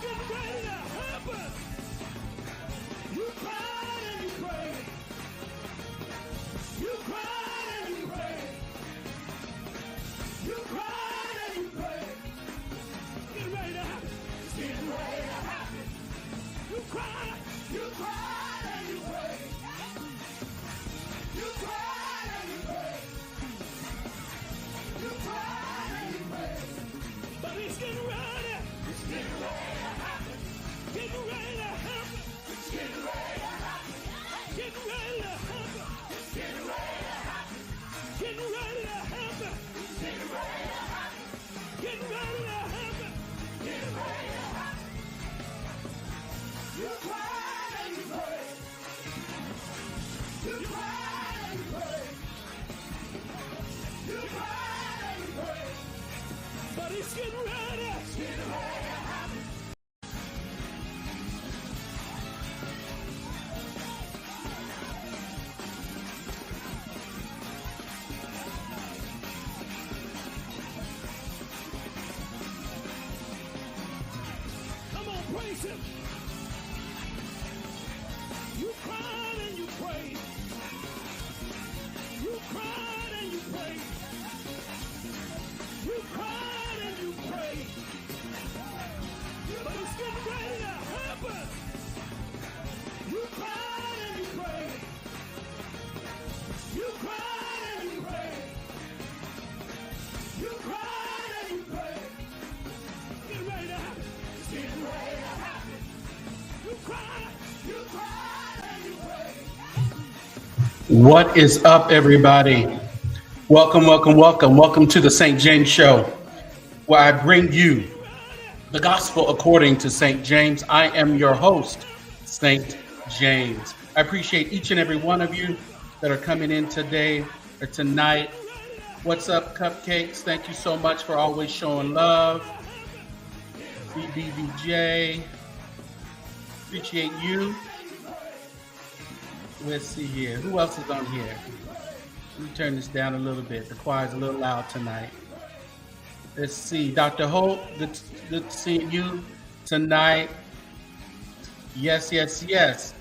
getting ready to happen. You cried and you prayed. You cried and you prayed. You cried and you prayed. It's getting ready to happen. It's getting ready to happen. You cried and you prayed. You cried and you prayed. You cried and you prayed. But it's getting ready. It's getting ready to happen. Getting ready to happen. It's getting ready to happen. Getting ready to happen. It's getting ready to happen. Getting ready to happen. It's getting ready to happen. Getting ready to happen. Getting ready to happen. You cried and you prayed. You cried and you prayed. You cried and you prayed. But it's getting ready. It's getting ready to happen. Come on, praise him. You cried and you prayed. You cried and you prayed. You cried and you prayed. But it's getting ready to happen. You cried and you prayed. You cried and you prayed. You cried and you prayed. It's getting ready to happen. It's getting ready to happen. You cried and you prayed. What is up, everybody? Welcome, welcome, welcome. Welcome to the St. James Show, where I bring you the gospel according to St. James. I am your host, St. James. I appreciate each and every one of you that are coming in today or tonight. What's up, Cupcakes? Thank you so much for always showing love. BBVJ, appreciate you. Let's see here. Who else is on here? Let me turn this down a little bit. The choir's a little loud tonight. Let's see. Dr. Hope, good to see you tonight. Yes, yes, yes.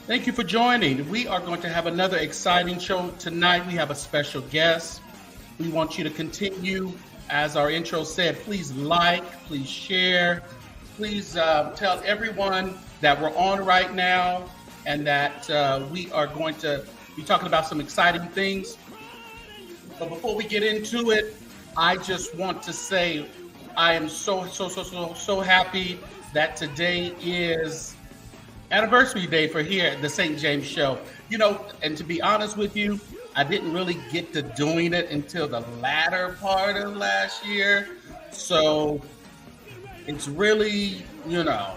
Thank you for joining. We are going to have another exciting show tonight. We have a special guest. We want you to continue. As our intro said, please like, please share. Please tell everyone that we're on right now and that we are going to be talking about some exciting things. But before we get into it, I just want to say I am so happy that today is anniversary day for here at the St. James Show. You know, and to be honest with you, I didn't really get to doing it until the latter part of last year. So it's really, you know,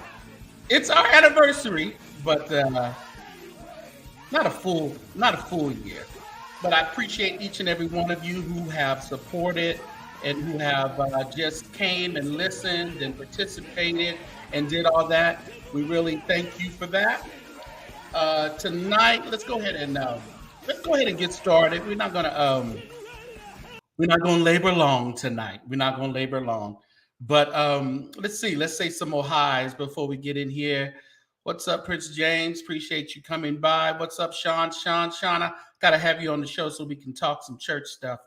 it's our anniversary, but not a full year. But I appreciate each and every one of you who have supported and who have just came and listened and participated and did all that. We really thank you for that. Tonight, let's go ahead and get started. We're not gonna labor long tonight. We're not gonna labor long. But let's say some more highs before we get in here. What's up, Prince James? Appreciate you coming by. What's up, Sean? Shauna, gotta have you on the show so we can talk some church stuff.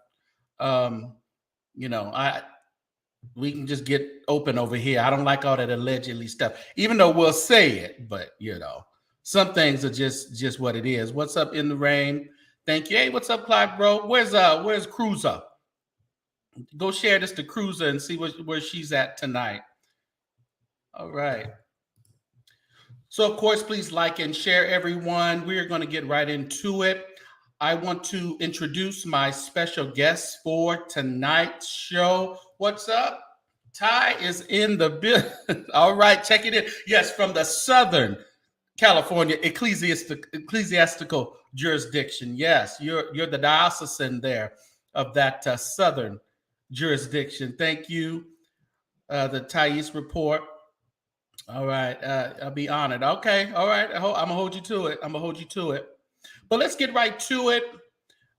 We can just get open over here. I don't like all that allegedly stuff, even though we'll say it, but you know, some things are just what it is. What's up in the rain? Thank you. Hey, what's up, Clive, bro? Where's Cruiser? Go share this to Cruiser and see where she's at tonight. All right. So, of course, please like and share, everyone. We are going to get right into it. I want to introduce my special guest for tonight's show. What's up? Ty is in the building. All right, check it in. Yes, from the Southern California ecclesiastical jurisdiction. Yes, you're the diocesan there of that Southern jurisdiction. Thank you, the Thais report. All right, I'll be honored. Okay, all right. I'm gonna hold you to it. But let's get right to it.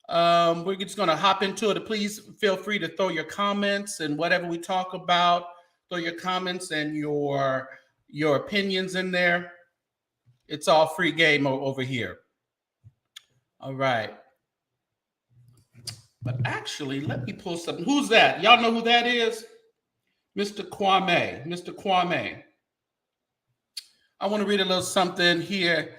We're just gonna hop into it. Please feel free to throw your comments and whatever we talk about. Throw your comments and your your opinions in there. It's all free game over here. All right. But actually, let me pull something. Who's that? Y'all know who that is? Mr. Kwame. Mr. Kwame. I want to read a little something here.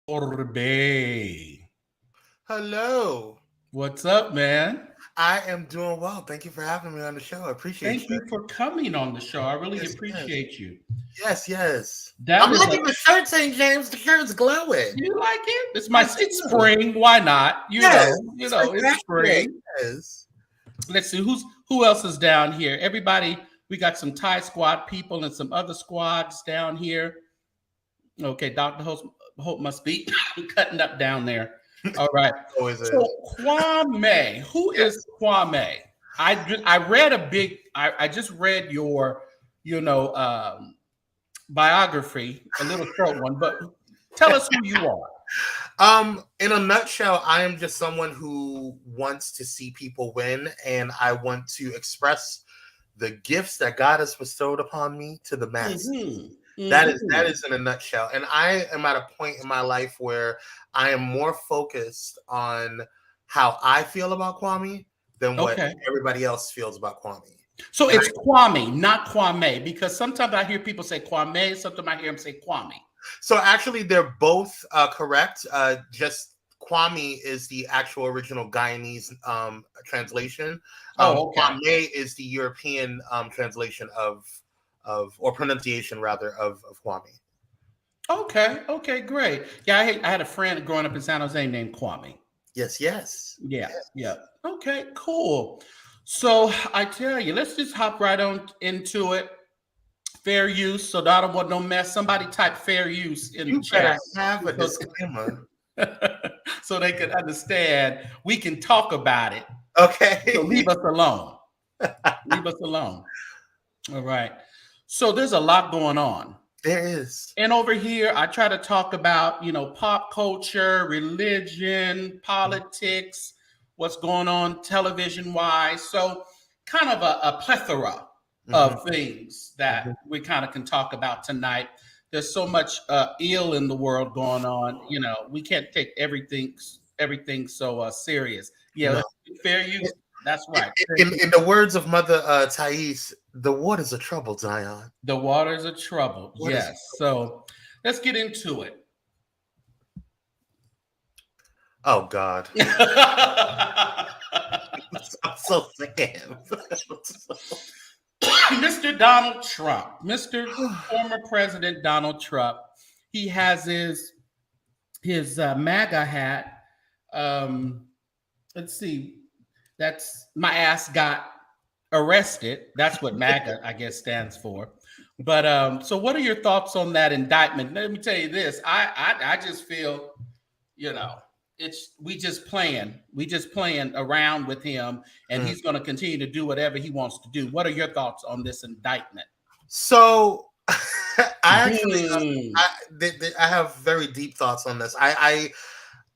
Corbett. Hello. What's up, man? I am doing well. Thank you for having me on the show. I appreciate Thank you for coming on the show. I really appreciate you. Yes. That I'm is liking the shirt, St. James. The shirt's glowing. You like it? It's spring. Why not? You know, it's spring. Yes. Let's see who else is down here. Everybody, we got some Thai squad people and some other squads down here. Okay, Dr. Hope must be cutting up down there. All right. So Kwame, who is Kwame? I read I just read your biography, a little short one, but tell us who you are. In a nutshell, I am just someone who wants to see people win, and I want to express the gifts that God has bestowed upon me to the masses. Mm-hmm. That is in a nutshell. And I am at a point in my life where I am more focused on how I feel about Kwame than what everybody else feels about Kwame. So it's Kwame, not Kwame, because sometimes I hear people say Kwame, sometimes I hear them say Kwame. So actually, they're both correct. Just Kwame is the actual original Guyanese translation. Kwame is the European translation of or pronunciation rather of Kwame. Okay, great. Yeah, I had a friend growing up in San Jose named Kwame. Yes. Yeah. Okay, cool. So I tell you, let's just hop right on into it. Fair use. So I don't want no mess. Somebody type fair use in the chat. Have a disclaimer. So they can understand. We can talk about it. Okay. So leave us alone. Leave us alone. All right. So there's a lot going on. There is. And over here, I try to talk about, pop culture, religion, politics, what's going on television-wise. So kind of a plethora of things that we kind of can talk about tonight. There's so much ill in the world going on. We can't take everything so serious. Yeah, no. Fair use. That's right. In the words of Mother Thais, the waters are troubled, Zion. The waters are troubled. Yes. So let's get into it. Oh, God. I'm so sick of him. Mr. Donald Trump, Mr. former President Donald Trump, he has his MAGA hat. Let's see. That's my ass got arrested. That's what MAGA, I guess, stands for. But so what are your thoughts on that indictment? Let me tell you this. I just feel, we just playing around with him, and he's going to continue to do whatever he wants to do. What are your thoughts on this indictment? So I have very deep thoughts on this.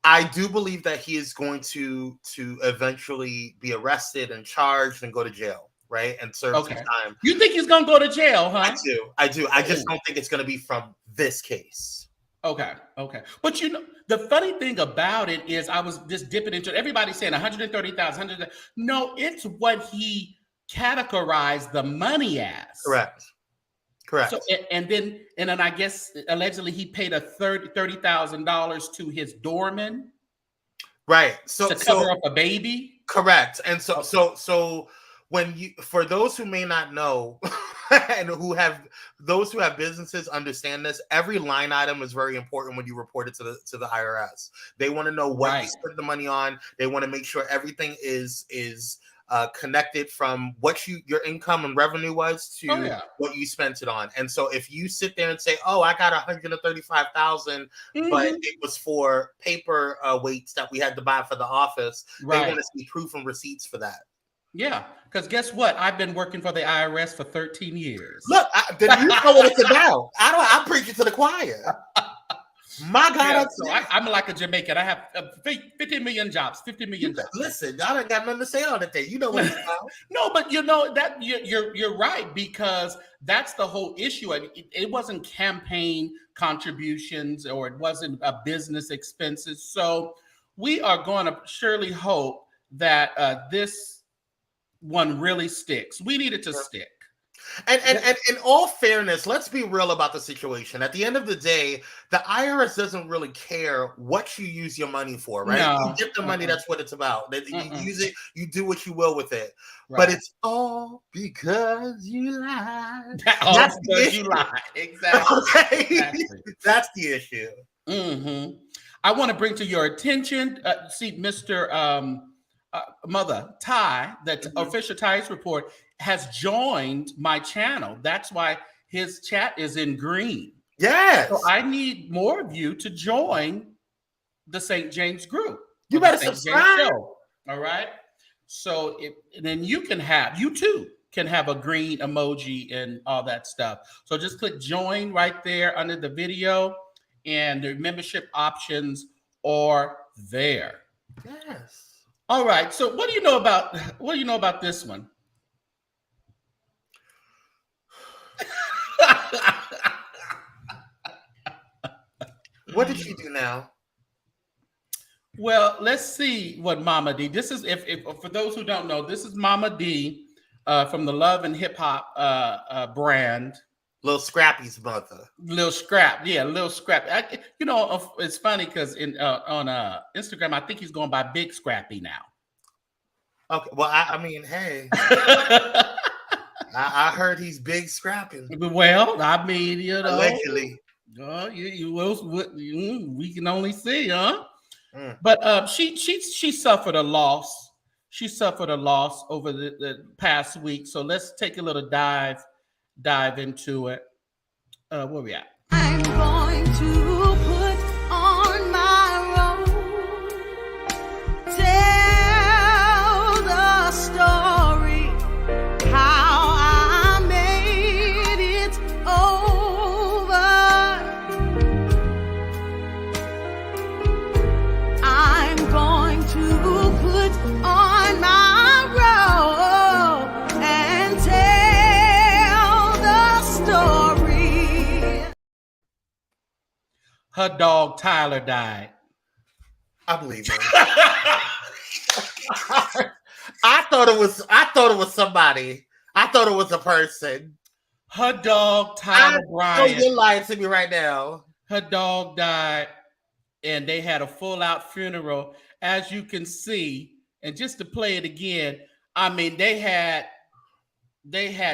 I do believe that he is going to eventually be arrested and charged and go to jail, right? And serve some time. You think he's going to go to jail, huh? I do. I just don't think it's going to be from this case. Okay. But the funny thing about it is I was just dipping into it. Everybody's saying 130,000. No, it's what he categorized the money as. Correct. So and then I guess allegedly he paid $30,000 to his doorman. Right. So to cover up a baby. Correct. And so when for those who may not know and those who have businesses understand this, every line item is very important when you report it to the IRS. They want to know what you spent the money on. They want to make sure everything is connected from what your income and revenue was to what you spent it on. And so if you sit there and say, "Oh, I got 135,000, but it was for paper weights that we had to buy for the office," they want to see proof and receipts for that. Yeah, because guess what? I've been working for the IRS for 13 years. Look, then you know what it's about. I'm preaching to the choir. My God, I'm like a Jamaican. I have 50 million jobs. 50 million jobs. Listen, y'all ain't got nothing to say on that thing. You know what it's about. No, but you know that you're right, because that's the whole issue. I mean, it wasn't campaign contributions, or it wasn't a business expenses. So we are going to surely hope that this one really sticks. We need it to stick. And in all fairness, let's be real about the situation. At the end of the day, the IRS doesn't really care what you use your money for, right? No. You get the money, that's what it's about. You use it, you do what you will with it. Right. But it's all because you lied. That's because you lied. Exactly. Okay? Exactly. That's the issue. Mm-hmm. I want to bring to your attention, Mr. Mother Ty, that official Ty's report has joined my channel. That's why his chat is in green. Yes. So I need more of you to join the St. James group. You better subscribe. All right. So then you too can have a green emoji and all that stuff. So just click join right there under the video, and the membership options are there. Yes. All right. So what do you know about this one? What did she do now? Well, let's see what Mama D. This is if for those who don't know, this is Mama D from the Love and Hip Hop brand. Little Scrappy's mother. Little Scrap, yeah, Little Scrap. It's funny because on Instagram, I think he's going by Big Scrappy now. Okay, well, I mean, hey, I heard he's big scrapping. Well, I mean, allegedly. We can only see, huh? But she suffered a loss. She suffered a loss over the past week. So let's take a little dive into it. Where we at? I'm going to put on my robe, tell the story how I made it over. I'm going to put on my robe and tell the story. Her dog Tyler died. I believe it. I thought it was somebody. I thought it was a person. Her dog Tyler Bryant. You're lying to me right now. Her dog died, and they had a full-out funeral, as you can see. And just to play it again, I mean, they had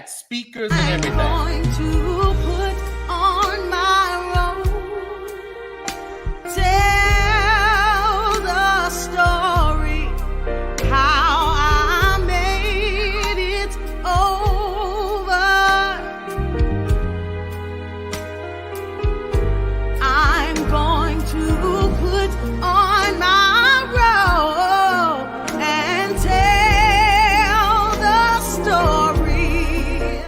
speakers and everything. I'm going to put on my robe, tell the story how I made it over. I'm going to put on my robe and tell the story.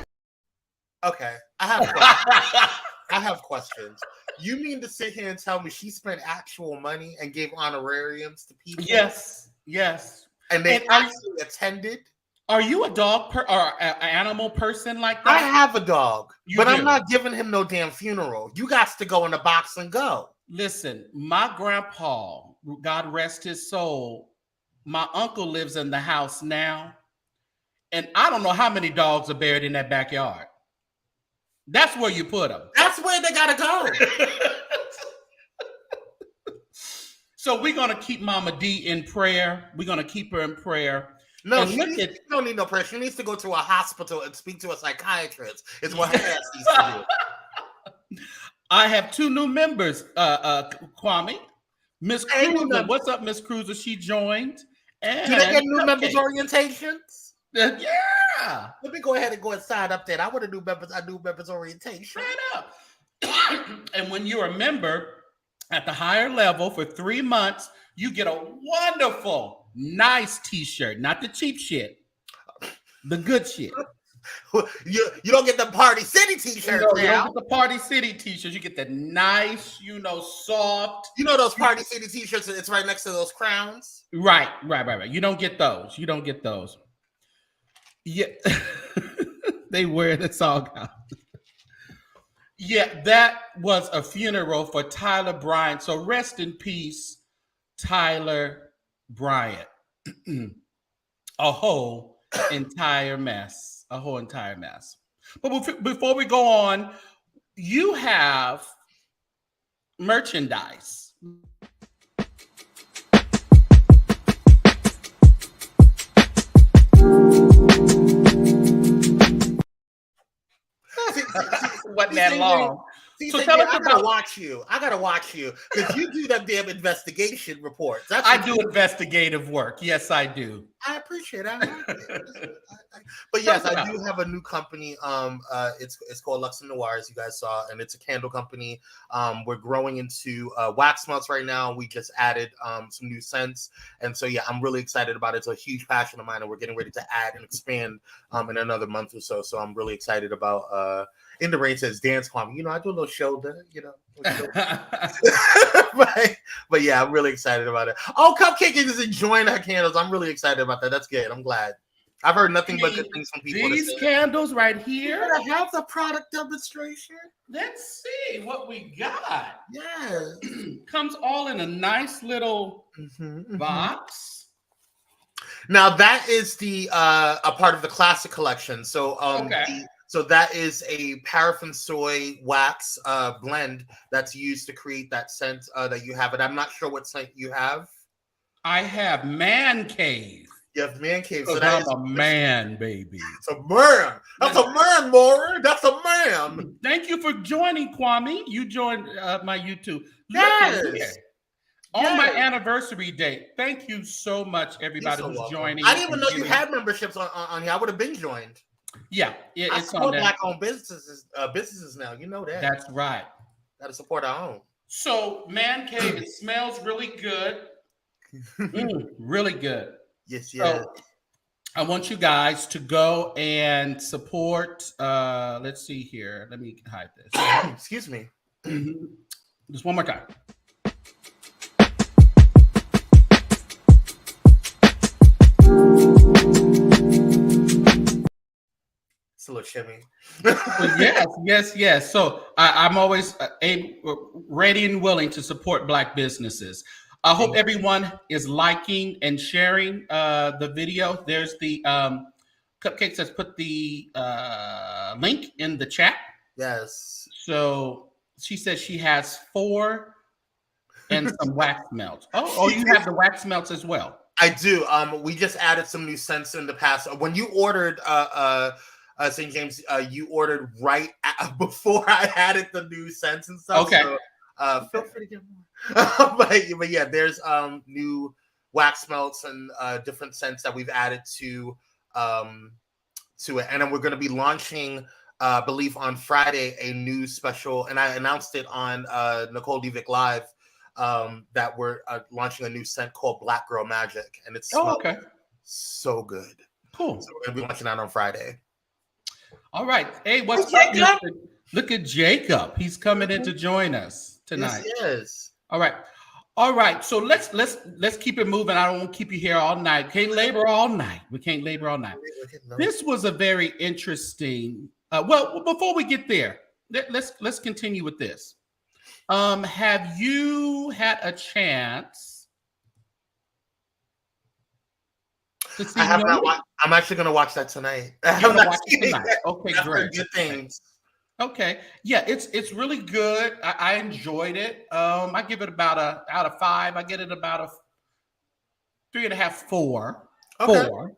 Okay, I have questions. You mean to sit here and tell me she spent actual money and gave honorariums to people? Yes. And they actually attended? Are you a dog or an animal person like that? I have a dog, but do? I'm not giving him no damn funeral. You got to go in the box and go. Listen, my grandpa, God rest his soul, my uncle lives in the house now, and I don't know how many dogs are buried in that backyard. That's where you put them. That's where they gotta go. So we're gonna keep Mama D in prayer. We're gonna keep her in prayer. No, she don't need no prayer. She needs to go to a hospital and speak to a psychiatrist. It's what her ass needs to do. I have 2 new members, Kwame. Miss Cruiser. What's up, Miss Cruiser? She joined. And do they get new members orientations? Yeah. Let me go ahead and go and sign up there. I want to do members orientation. Straight up. And when you're a member at the higher level for 3 months, you get a wonderful, nice t-shirt, not the cheap shit, the good shit. You don't get the Party City t-shirts now. You don't get the Party City t-shirts. You get the nice, soft. You know those Party City t-shirts, it's right next to those crowns? Right. You don't get those. Yeah. They wear the song out. Yeah, that was a funeral for Tyler Bryant. So rest in peace, Tyler Bryant. A whole entire mess. But before we go on, you have merchandise. Wasn't that long? So tell us I gotta watch you because you do them damn investigation reports. I do investigative work. Yes, I do. I appreciate it. But yes, I do have a new company. It's called Lux and Noir, as you guys saw, and it's a candle company. We're growing into wax melts right now. We just added some new scents, and so yeah, I'm really excited about it. It's a huge passion of mine, and we're getting ready to add and expand in another month or so. So I'm really excited about. In the Rain says dance Kwame. I do a little shoulder, but yeah, I'm really excited about it. Oh, Cupcake is enjoying her candles. I'm really excited about that. That's good. I'm glad. I've heard nothing but good things from people. These candles right here. I have the product demonstration. Let's see what we got. Yeah. Comes all in a nice little box. Now that is the a part of the classic collection. So So that is a paraffin soy wax blend that's used to create that scent that you have. And I'm not sure what scent you have. I have Man Cave. You have Man Cave. So that's a man, baby. It's a man. That's a man, Maury. That's a man. Thank you for joining, Kwame. You joined my YouTube. Yes. On my anniversary date. Thank you so much, everybody who's joining. I didn't even know you had memberships on here. I would have been joined. Yeah, I it's support on Black-owned businesses now. You know that. That's right. Got to support our own. So, Man Cave, it smells really good. Really good. Yes. So, I want you guys to go and support. Let's see here. Let me hide this. Excuse me. Just one more time. It's a little shimmy. Yes. So I'm always ready and willing to support Black businesses. I hope everyone is liking and sharing the video. There's the Cupcakes has put the link in the chat. Yes. So she says she has 4 and some wax melts. Oh, you have the wax melts as well. I do. We just added some new scents in the past. When you ordered St. James, you ordered right before I added the new scents and stuff. Okay. So, feel free to get more. but yeah, there's new wax melts and different scents that we've added to it, and then we're going to be launching, I believe on Friday, a new special, and I announced it on Nicole Divic Live. That we're launching a new scent called Black Girl Magic, and it's so good. Cool. So we're gonna be launching that on Friday. All right. Hey, what's up? Look at Jacob. He's coming in to join us tonight. Yes. All right. All right, so let's keep it moving. I don't want to keep you here all night. Can't labor all night. We can't labor all night. This was a very interesting. Well, before we get there, let's continue with this. Have you had a chance to see? I have not. I'm actually going to watch that tonight. I'm not watch it tonight. Okay, great. Good things. Okay, yeah, it's really good. I enjoyed it. I give it about out of 5. I get it about a 3.5, 4, okay. 4,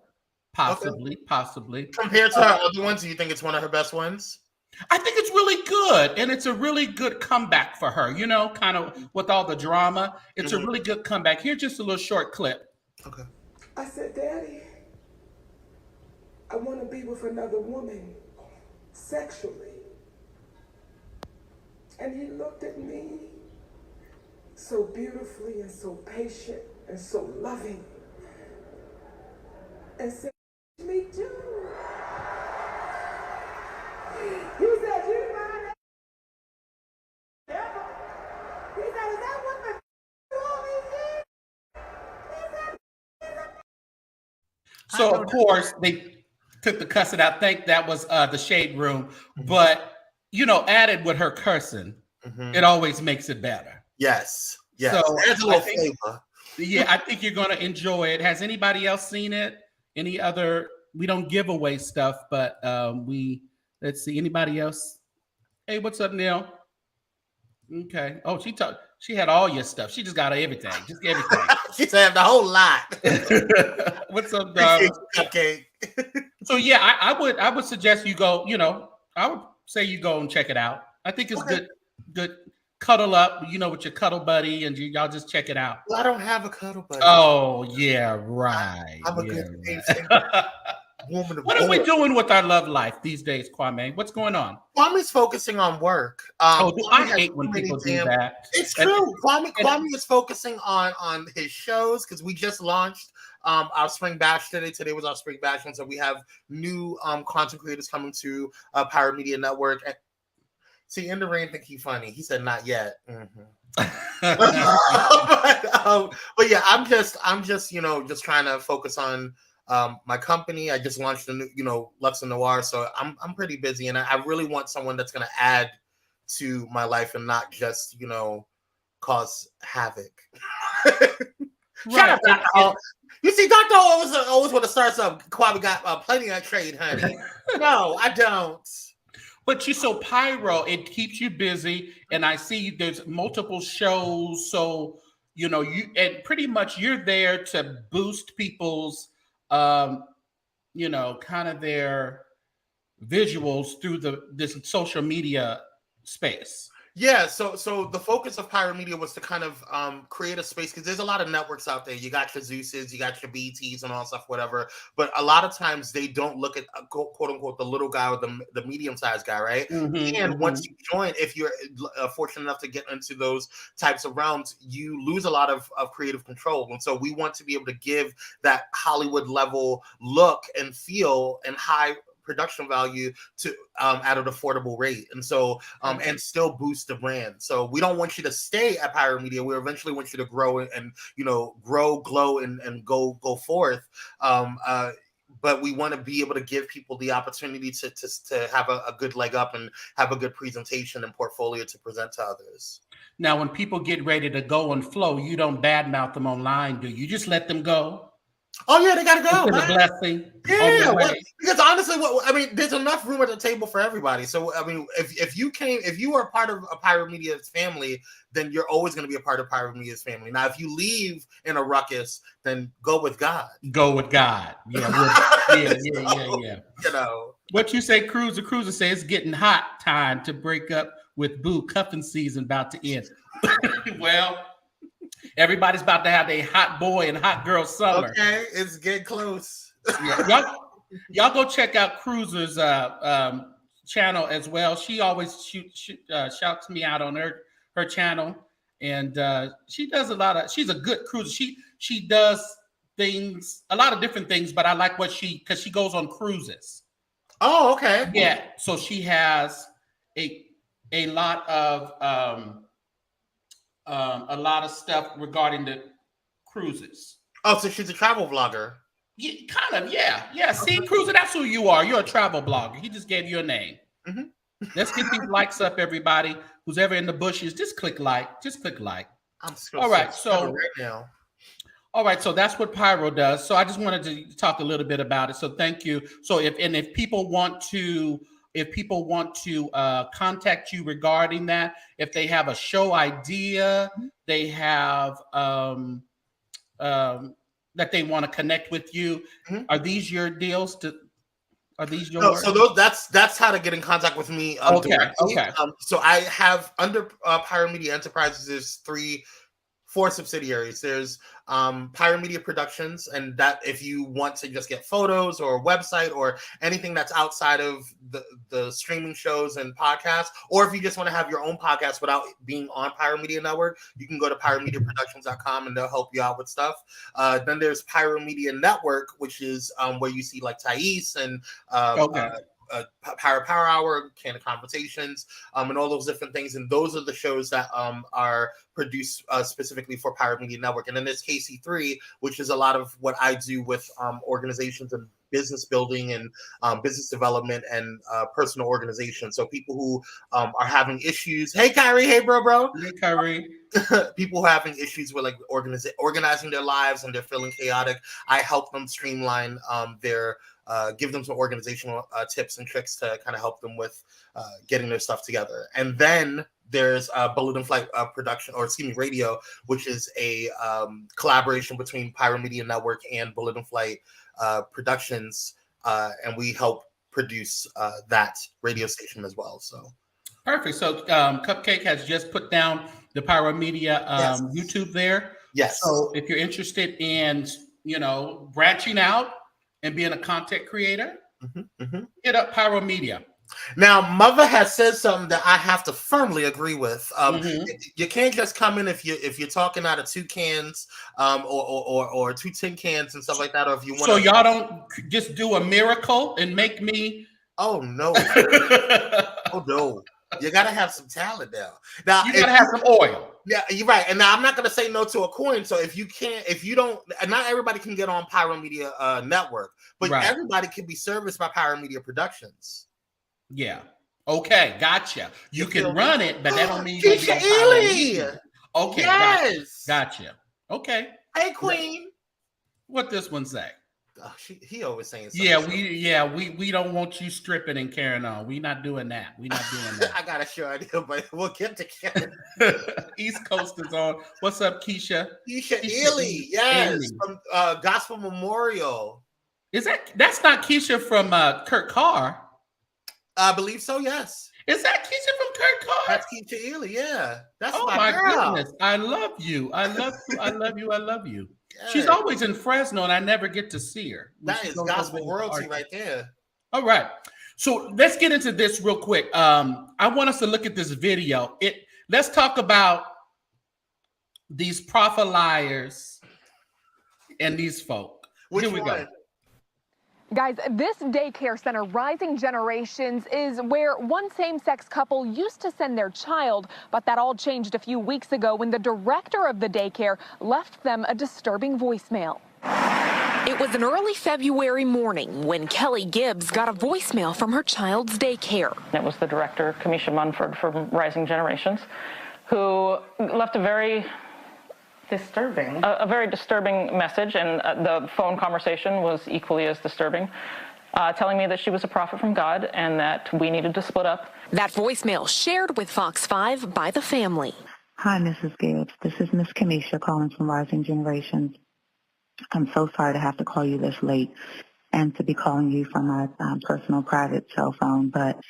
possibly. Compared to her other ones, do you think it's one of her best ones? I think it's really good, and it's a really good comeback for her. You know, kind of with all the drama, it's a really good comeback. Here's just a little short clip. Okay. I said, Daddy, I want to be with another woman sexually. And he looked at me so beautifully and so patient and so loving and said, me too. He said, you mind ever? He said, is that what the always did? So of course they took the cussing out. I think that was the shade room, but you know, added with her cursing, it always makes it better. Yes. So there's a little flavor. Yeah, I think you're going to enjoy it. Has anybody else seen it? Any other? We don't give away stuff, but let's see. Anybody else? Hey, what's up, Neil? Okay. Oh, she had all your stuff. She just got everything. Just everything. She said the whole lot. What's up, dog? Cupcake. So yeah, I would suggest you go. You know, I would say you go and check it out. I think it's good. Cuddle up, you know, with your cuddle buddy, and y'all just check it out. Well, I don't have a cuddle buddy. Oh yeah, right. I'm a good woman. What are we doing with our love life these days, Kwame? What's going on? Kwame's focusing on work. I hate when people do that. It's true. Kwame is focusing on his shows because we just launched our spring bash today. Today was our spring bash, and so we have new content creators coming to Pirate Media Network. And, see, in the rain, think he funny. He said not yet. But yeah, I'm just just trying to focus on my company. I just launched a new, Lux and Noir, so I'm pretty busy, and I really want someone that's going to add to my life and not just cause havoc. Shut up, Dr. You see, Dr. always want to start something. Kwame got plenty of trade, honey. No, I don't. But Pyro, it keeps you busy, and I see there's multiple shows. So and pretty much you're there to boost people's, kind of their visuals through this social media space. Yeah, so the focus of Pirate Media was to kind of create a space, because there's a lot of networks out there. You got your Zeuses, you got your BTs and all stuff, whatever. But a lot of times they don't look at quote unquote the little guy or the medium sized guy, right? Once you join, if you're fortunate enough to get into those types of realms, you lose a lot of creative control. And so we want to be able to give that Hollywood level look and feel and high production value to at an affordable rate, and so and still boost the brand. So we don't want you to stay at Pirate Media. We eventually want you to grow and grow, glow, and go forth. But we want to be able to give people the opportunity to have a good leg up and have a good presentation and portfolio to present to others. Now, when people get ready to go and flow, you don't badmouth them online, do you? Just let them go. Oh yeah, they gotta go. It's a blessing. Yeah, because honestly, there's enough room at the table for everybody. So if you are a part of a Pirate Media's family, then you're always going to be a part of Pirate Media's family. Now, if you leave in a ruckus, then go with God. Go with God. Yeah, yeah. What you say, Cruiser? Cruiser says it's getting hot. Time to break up with Boo. Cuffing season about to end. Well. Everybody's about to have a hot boy and hot girl summer. Okay, it's getting close. Yeah. Y'all go check out Cruiser's channel as well. She always shouts me out on her channel, and she does a lot of. She's a good cruiser. She does things, a lot of different things, but I like because she goes on cruises. Oh, okay. Yeah, so she has a lot of a lot of stuff regarding the cruises. Oh, so she's a travel vlogger. Yeah, kind of, yeah. See, Cruiser, that's who you are. You're a travel blogger. He just gave you a name. Mm-hmm. Let's get these likes up, everybody. Who's ever in the bushes, just click like. Just click like. All right, so right now. All right, so that's what Pyro does. So I just wanted to talk a little bit about it. So thank you. So if people want to contact you regarding that, if they have a show idea, they have that they want to connect with you. Mm-hmm. Are these your deals? Are these yours? No, so that's how to get in contact with me. Okay. So I have under Pyro Media Enterprises. There's 4 subsidiaries. There's Pyro Media Productions, and that if you want to just get photos or a website or anything that's outside of the streaming shows and podcasts, or if you just want to have your own podcast without being on Pyro Media Network, you can go to pyromediaproductions.com and they'll help you out with stuff. Then there's Pyro Media Network, which is where you see like Thais and Power Hour, Candid Conversations, and all those different things. And those are the shows that are produced specifically for Pyro Media Network. And then there's KC3, which is a lot of what I do with organizations and business building and business development and personal organization. So people who are having issues. Hey, Kyrie. Hey, bro. Hey, Kyrie. People who are having issues with like organizing their lives and they're feeling chaotic. I help them streamline their give them some organizational tips and tricks to kind of help them with getting their stuff together. And then there's Bullet and Flight Radio, which is a collaboration between Pyro Media Network and Bullet and Flight Productions, and we help produce that radio station as well. So perfect. So Cupcake has just put down the Pyro Media YouTube there. Yes. So if you're interested in branching out and being a content creator, hit up Pyro Media. Now, Mother has said something that I have to firmly agree with. You can't just come in if you're talking out of 2 cans, or 2 tin cans and stuff like that. Or if you want, so y'all don't just do a miracle and make me. Oh no! Oh no! You gotta have some talent now. You gotta have some oil. Yeah, you're right. And now I'm not gonna say no to a coin. So if you don't, not everybody can get on Pyro Media Network, but everybody can be serviced by Pyro Media Productions. Yeah. Okay, gotcha. You can run it, but that don't mean you can be on. Okay. Yes. Gotcha. Okay. Hey, Queen. What this one say? Oh, he always saying something. We don't want you stripping and carrying on. We not doing that. We not doing that. I got a sure idea, but we'll get together. East Coast is on. What's up, Keisha? Keisha Ely, yes, from Gospel Memorial. That's not Keisha from Kurt Carr? I believe so. Yes. Is that Keisha from Kurt Carr? That's Keisha Ely. Yeah. That's my girl. Goodness. I love you. I love you. I love you. I love you. Yes. She's always in Fresno, and I never get to see her. That is gospel royalty right there. All right. So let's get into this real quick. I want us to look at this video. Let's talk about these prophet liars and these folk. Here we go. Guys, this daycare center, Rising Generations, is where one same-sex couple used to send their child, but that all changed a few weeks ago when the director of the daycare left them a disturbing voicemail. It was an early February morning when Kelly Gibbs got a voicemail from her child's daycare. It was the director, Kimesha Munford from Rising Generations, who left a very disturbing message, and the phone conversation was equally as disturbing, telling me that she was a prophet from God and that we needed to split up. That voicemail shared with Fox 5 by the family. Hi, Mrs. Gibbs. This is Miss Kimesha calling from Rising Generations. I'm so sorry to have to call you this late and to be calling you from my personal private cell phone, but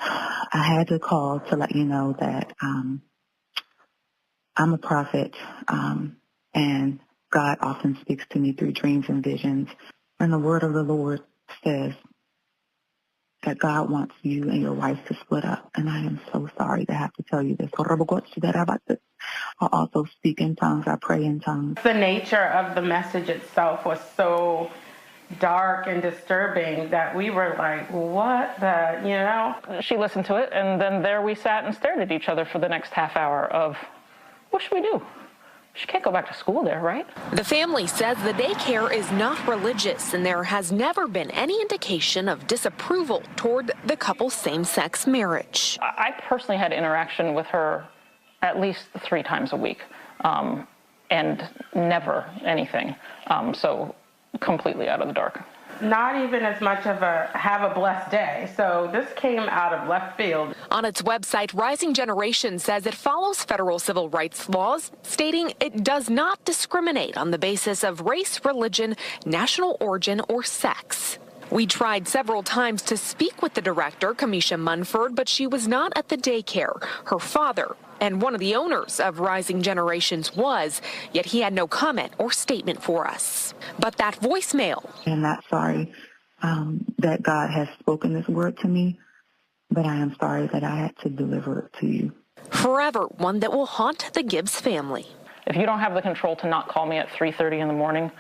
I had to call to let you know that I'm a prophet, and God often speaks to me through dreams and visions. And the word of the Lord says that God wants you and your wife to split up. And I am so sorry to have to tell you this. I also speak in tongues. I pray in tongues. The nature of the message itself was so dark and disturbing that we were like, what the. She listened to it, and then there we sat and stared at each other for the next half hour of what should we do? She can't go back to school there, right? The family says the daycare is not religious and there has never been any indication of disapproval toward the couple's same-sex marriage. I personally had interaction with her at least 3 times a week, and never anything. So completely out of the dark. Not even as much of a have a blessed day. So this came out of left field. On its website, Rising Generation says it follows federal civil rights laws, stating it does not discriminate on the basis of race, religion, national origin, or sex. We tried several times to speak with the director, Kimesha Munford, but she was not at the daycare. Her father and one of the owners of Rising Generations was, yet he had no comment or statement for us. But that voicemail. I'm not sorry that God has spoken this word to me, but I am sorry that I had to deliver it to you. Forever one that will haunt the Gibbs family. If you don't have the control to not call me at 3:30 in the morning,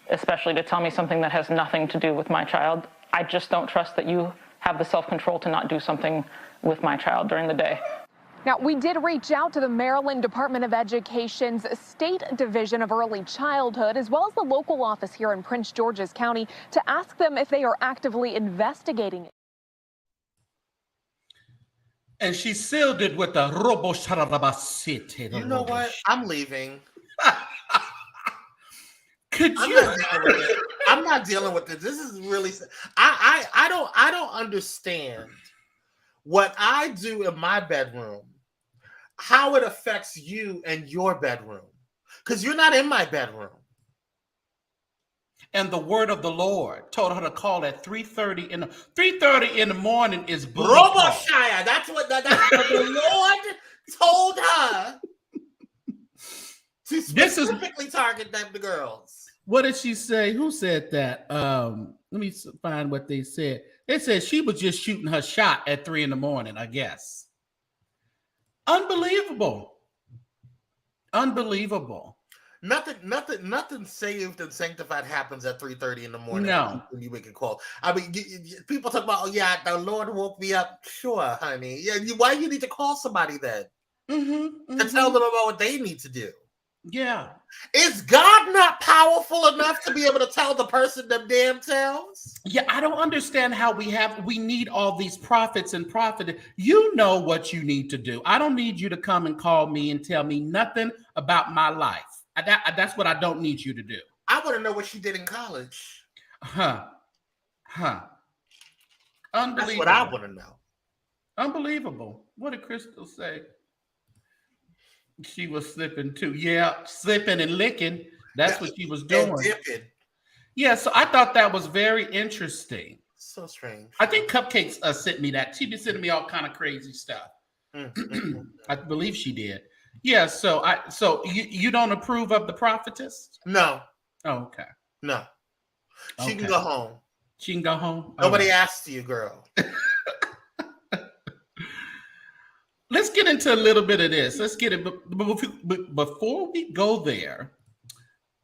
especially to tell me something that has nothing to do with my child, I just don't trust that you have the self-control to not do something with my child during the day. Now, we did reach out to the Maryland Department of Education's State Division of Early Childhood, as well as the local office here in Prince George's County, to ask them if they are actively investigating it. And she sealed it with a robo sharabasite. You know what? I'm leaving. I'm not dealing with this. This is really. I don't understand what I do in my bedroom, how it affects you and your bedroom, because you're not in my bedroom. And the word of the Lord told her to call at 3:30 in the morning is Roboshire. That's what the Lord told her to specifically target them, the girls. What did she say? Who said that? Let me find what they said. They said she was just shooting her shot at 3 a.m, I guess. Unbelievable. Unbelievable. Nothing saved and sanctified happens at 3:30 in the morning. No. When you make a call. I mean, people talk about, oh yeah, the Lord woke me up. Sure, honey. Yeah, why you need to call somebody then? To tell them about what they need to do. Yeah. Is God not powerful enough to be able to tell the person them damn selves? Yeah, I don't understand how we need all these prophets and prophetess. You know what you need to do. I don't need you to come and call me and tell me nothing about my life. That's what I don't need you to do. I want to know what she did in college. Unbelievable. That's what I want to know. Unbelievable. What did Crystal say? She was slipping too. Yeah, slipping and licking. That's what she was doing. And dipping. Yeah, so I thought that was very interesting. So strange. I think Cupcakes sent me that. She been sending me all kind of crazy stuff. I believe she did. Yeah, so you don't approve of the prophetess? No. Oh, okay. No. She can go home. She can go home? Nobody asked you, girl. Let's get into a little bit of this. Let's get it. But before we go there,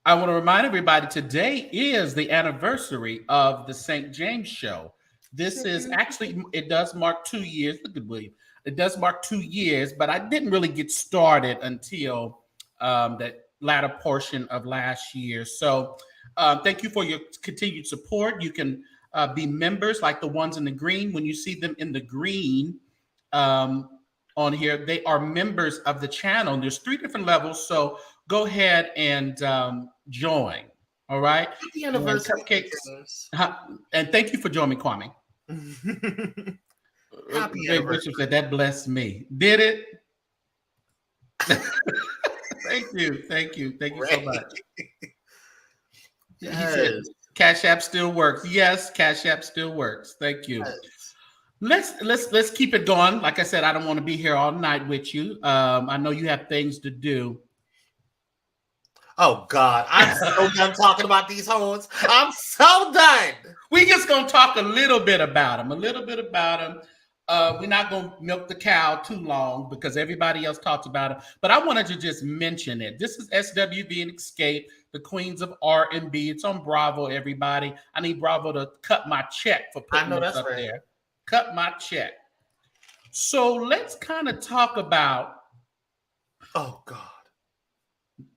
I want to remind everybody today is the anniversary of the St. James Show. This is actually, it does mark 2 years. Look at William. It does mark 2 years, but I didn't really get started until that latter portion of last year. So thank you for your continued support. You can be members like the ones in the green. When you see them in the green, on here, they are members of the channel. There's 3 different levels, so go ahead and join. All right. Happy anniversary, Cupcakes. And thank you for joining me, Kwame. Happy Bishop anniversary. said that blessed me. Did it? Thank you so much. He said, CashApp still works. Yes, CashApp still works. Thank you. Yes. Let's keep it going. Like I said, I don't want to be here all night with you. I know you have things to do. Oh God, I'm so done talking about these hoes. I'm so done. We just gonna talk a little bit about them. We're not gonna milk the cow too long because everybody else talks about them. But I wanted to just mention it. This is SWV and Escape, the Queens of R&B. It's on Bravo. Everybody, I need Bravo to cut my check for putting this up there. Cut my check. So let's kind of talk about. Oh God.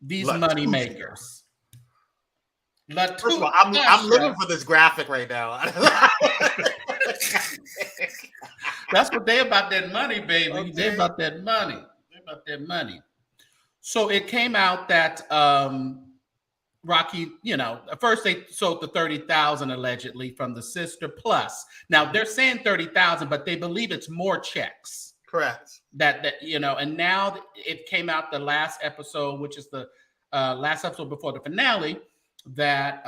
These money makers. First of all, I'm looking for this graphic right now. That's what they about that money, baby. Okay. They about that money. They about that money. So it came out that Rocky, at first they sold the 30,000 allegedly from the sister plus. Now they're saying 30,000, but they believe it's more checks. Correct. That and now it came out the last episode, which is the last episode before the finale, that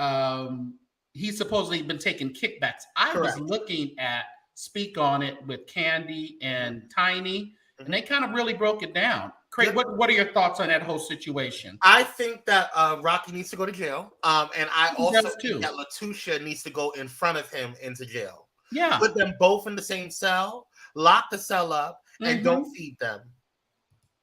he's supposedly been taking kickbacks. I was looking at Speak on It with Candy and Tiny, and they kind of really broke it down. Craig, what are your thoughts on that whole situation? I think that Rocky needs to go to jail, and I also think that Latocha needs to go in front of him into jail. Yeah, put them both in the same cell, lock the cell up, and don't feed them.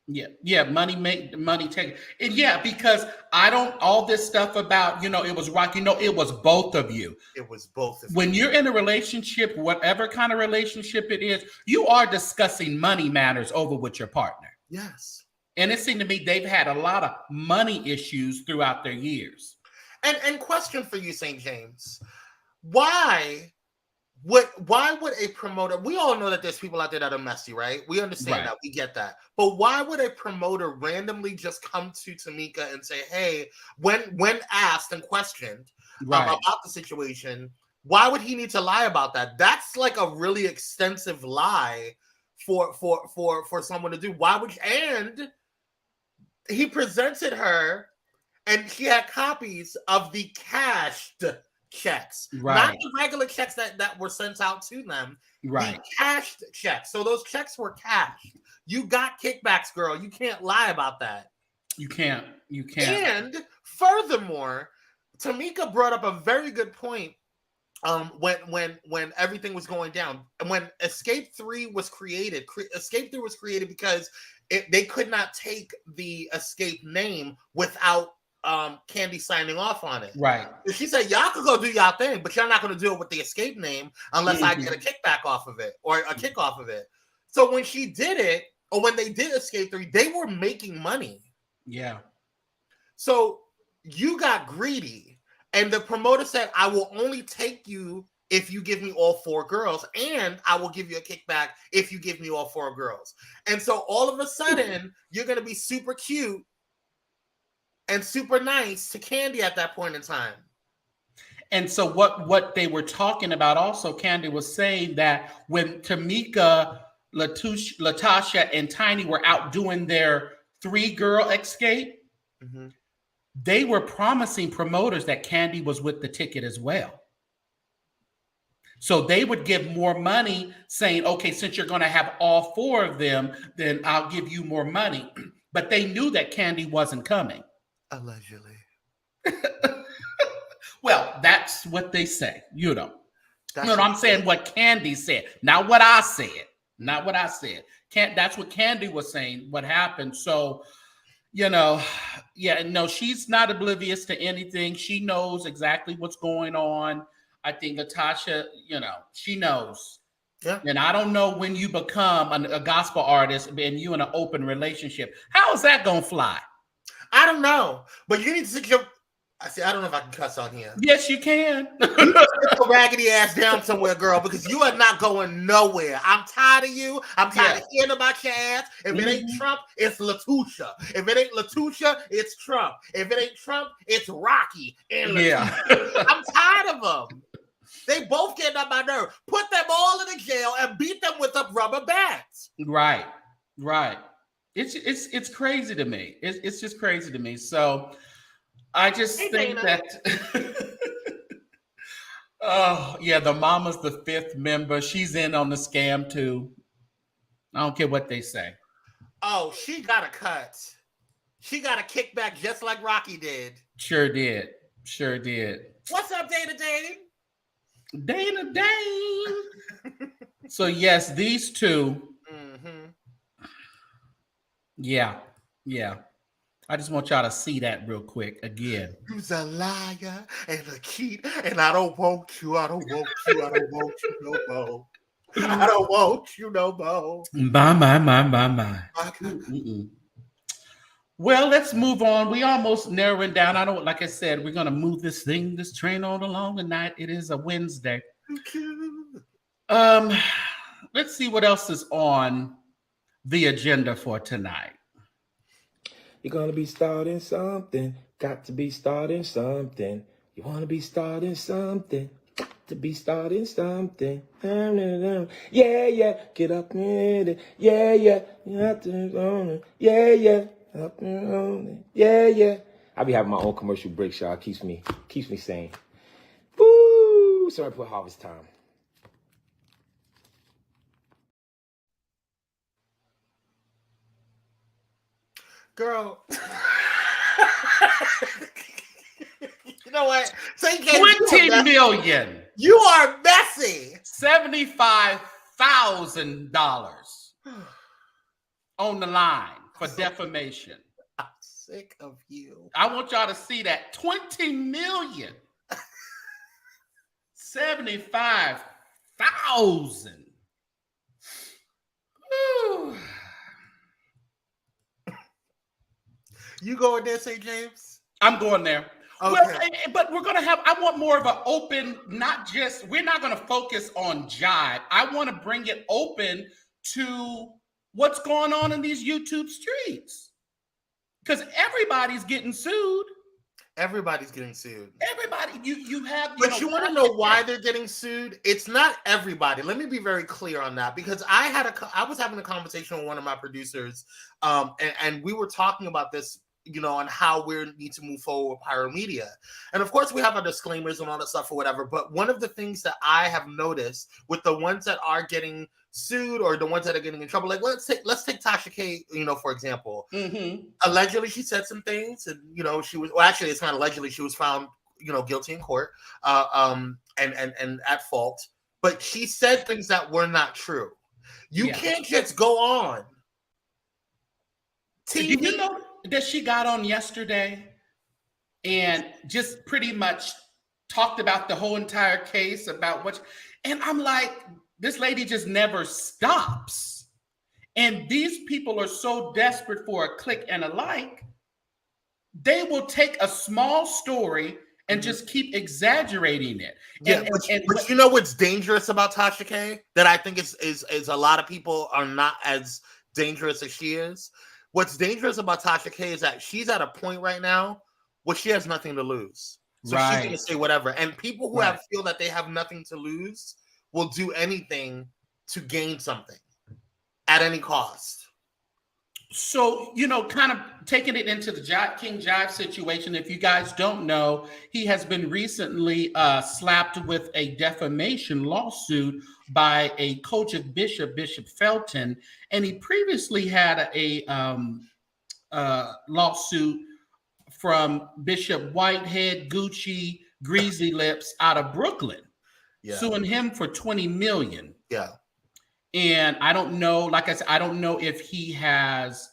Yeah, money take. And because I don't all this stuff about it was Rocky. It was both of you. It was both of you. When you're in a relationship, whatever kind of relationship it is, you are discussing money matters over with your partner. Yes. And it seemed to me they've had a lot of money issues throughout their years. And question for you, St. James, why would a promoter? We all know that there's people out there that are messy, right? We understand that, we get that. But why would a promoter randomly just come to Tamika and say, "Hey," when asked and questioned about the situation, why would he need to lie about that? That's like a really extensive lie for someone to do. Why would and he presented her, and she had copies of the cashed checks, not the regular checks that were sent out to them. The cashed checks. So those checks were cashed. You got kickbacks, girl. You can't lie about that. You can't. And furthermore, Tamika brought up a very good point. When everything was going down, and when Escape 3 was created, because they could not take the Escape name without Candy signing off on it. Right. She said, y'all could go do y'all thing, but y'all not going to do it with the Escape name unless I get a kickback off of it or a kick off of it. So when she did it, or when they did Escape 3, they were making money. Yeah. So you got greedy. And the promoter said, I will only take you if you give me all 4 girls, and I will give you a kickback if you give me all 4 girls. And so all of a sudden, you're going to be super cute and super nice to Candy at that point in time. And so what they were talking about also, Candy was saying that when Tamika, Latasha, and Tiny were out doing their 3-girl escape, they were promising promoters that Candy was with the ticket as well. So they would give more money saying, okay, since you're going to have all 4 of them, then I'll give you more money. But they knew that Candy wasn't coming. Allegedly. Well, that's what they say, I'm saying what Candy said, not what I said. Not what I said. That's what Candy was saying, what happened. So, she's not oblivious to anything. She knows exactly what's going on. I think Latasha, she knows. Yeah. And I don't know when you become a gospel artist and you in an open relationship. How is that going to fly? I don't know. But you need to take your... I don't know if I can cuss on here. Yes, you can. You need to sit your raggedy ass down somewhere, girl, because you are not going nowhere. I'm tired of you. I'm tired of hearing about your ass. If it ain't Trump, it's Latocha. If it ain't Latocha, it's Trump. If it ain't Trump, it's Rocky and Latocha. I'm tired of them. They both getting on my nerve. Put them all in the jail and beat them with the rubber bats. Right. It's crazy to me. It's just crazy to me. So I just think that the mama's the 5th member. She's in on the scam too. I don't care what they say. Oh, she got a cut. She got a kickback just like Rocky did. Sure did. What's up, Dana Dane? So yes, these two. Yeah. I just want y'all to see that real quick again. You's a liar and a cheat, and I don't want you. I don't want you no more. I don't want you no more. My. Well, let's move on. We almost narrowing down. I don't, like I said, we're gonna move this train on along tonight. It is a Wednesday. Um, let's see what else is on the agenda for tonight. You're gonna be starting something. Got to be starting something. You wanna be starting something. Got to be starting something. Yeah, yeah. Get up with it. Yeah, yeah. You have to own it. Yeah, yeah. Up and on it. Yeah, yeah. I be having my own commercial break, y'all. Keeps me sane. Woo! Sorry for harvest time. Girl. You know what? $20 million. You are messy. $75,000 on the line for defamation. I'm sick of you. I want y'all to see that. $20 million. 75,000. You going there, St. James? I'm going there. Okay. Well, but we're going to have, I want more of an open, we're not going to focus on jive. I want to bring it open to what's going on in these YouTube streets. Because everybody's getting sued. Everybody's getting sued. Everybody, you have. But you want to know why they're getting sued? It's not everybody. Let me be very clear on that, because I was having a conversation with one of my producers, and we were talking about this, on how we need to move forward with Pyro Media. And of course, we have our disclaimers and all that stuff or whatever. But one of the things that I have noticed with the ones that are getting sued or the ones that are getting in trouble, like let's take Tasha K, for example. Mm-hmm. Allegedly, she said some things, and she was, well, actually, it's not allegedly, she was found, guilty in court, and at fault. But she said things that were not true. You can't just go on TV. Did you know that she got on yesterday and just pretty much talked about the whole entire case, about and I'm like, this lady just never stops. And these people are so desperate for a click and a like, they will take a small story and just keep exaggerating it. Yeah, but you know what's dangerous about Tasha K? That I think is a lot of people are not as dangerous as she is. What's dangerous about Tasha K is that she's at a point right now where she has nothing to lose. So she's going to say whatever. And people who feel that they have nothing to lose will do anything to gain something at any cost. So, kind of taking it into the King Jive situation, if you guys don't know, he has been recently slapped with a defamation lawsuit by a coach of Bishop Felton. And he previously had a lawsuit from Bishop Whitehead, Gucci, Greasy Lips out of Brooklyn, suing him for $20 million. Yeah. And I don't know, like I said, I don't know if he has.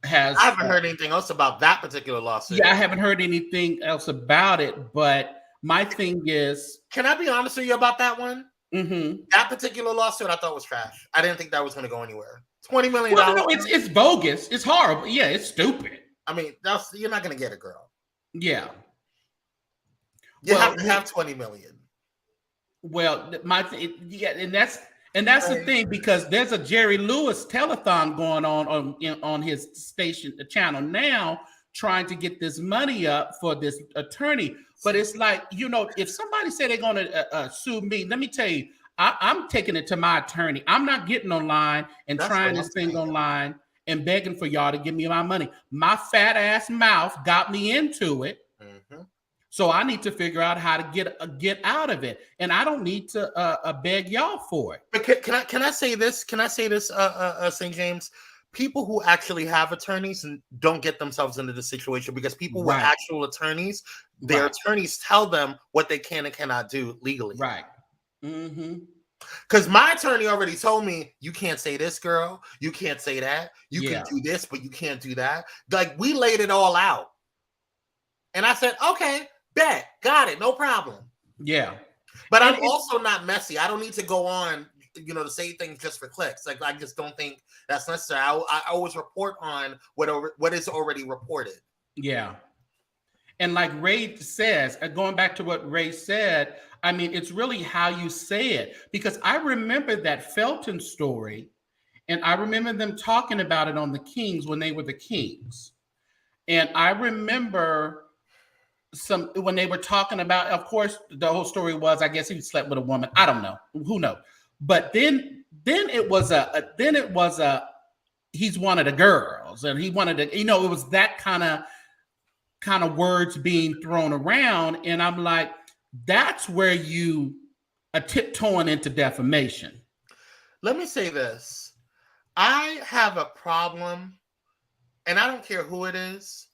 I haven't heard anything else about that particular lawsuit. Yeah, I haven't heard anything else about it. But my thing is, can I be honest with you about that one? Mm-hmm. That particular lawsuit, I thought was trash. I didn't think that was going to go anywhere. $20 million. Well, no, it's bogus. It's horrible. Yeah, it's stupid. I mean, you're not going to get it, girl. Yeah. You have to have $20 million. Well, and that's the thing, because there's a Jerry Lewis telethon going on his station, the channel now, trying to get this money up for this attorney. But it's like, if somebody say they're going to sue me, let me tell you, I'm taking it to my attorney. I'm not getting online and trying this thing online and begging for y'all to give me my money. My fat ass mouth got me into it. Mm-hmm. So I need to figure out how to get out of it, and I don't need to beg y'all for it. But can I say this? Can I say this, St. James? People who actually have attorneys don't get themselves into this situation, because people with actual attorneys, their attorneys tell them what they can and cannot do legally. Right. Mm-hmm. Because my attorney already told me, you can't say this, girl. You can't say that. You can do this, but you can't do that. Like, we laid it all out. And I said, okay, bet, got it, no problem. Yeah. But I'm also not messy. I don't need to go on to say things just for clicks. Like, I just don't think that's necessary. I always report on what is already reported. Yeah. And like Ray says, going back to what Ray said, I mean, it's really how you say it. Because I remember that Felton story, and I remember them talking about it on the Kings when they were the Kings. And I remember when they were talking about, of course, the whole story was, I guess he slept with a woman. I don't know. Who knows? But then it was he's one of the girls, and he wanted to, it was that kind of words being thrown around. And I'm like, that's where you are tiptoeing into defamation. Let me say this. I have a problem, and I don't care who it is.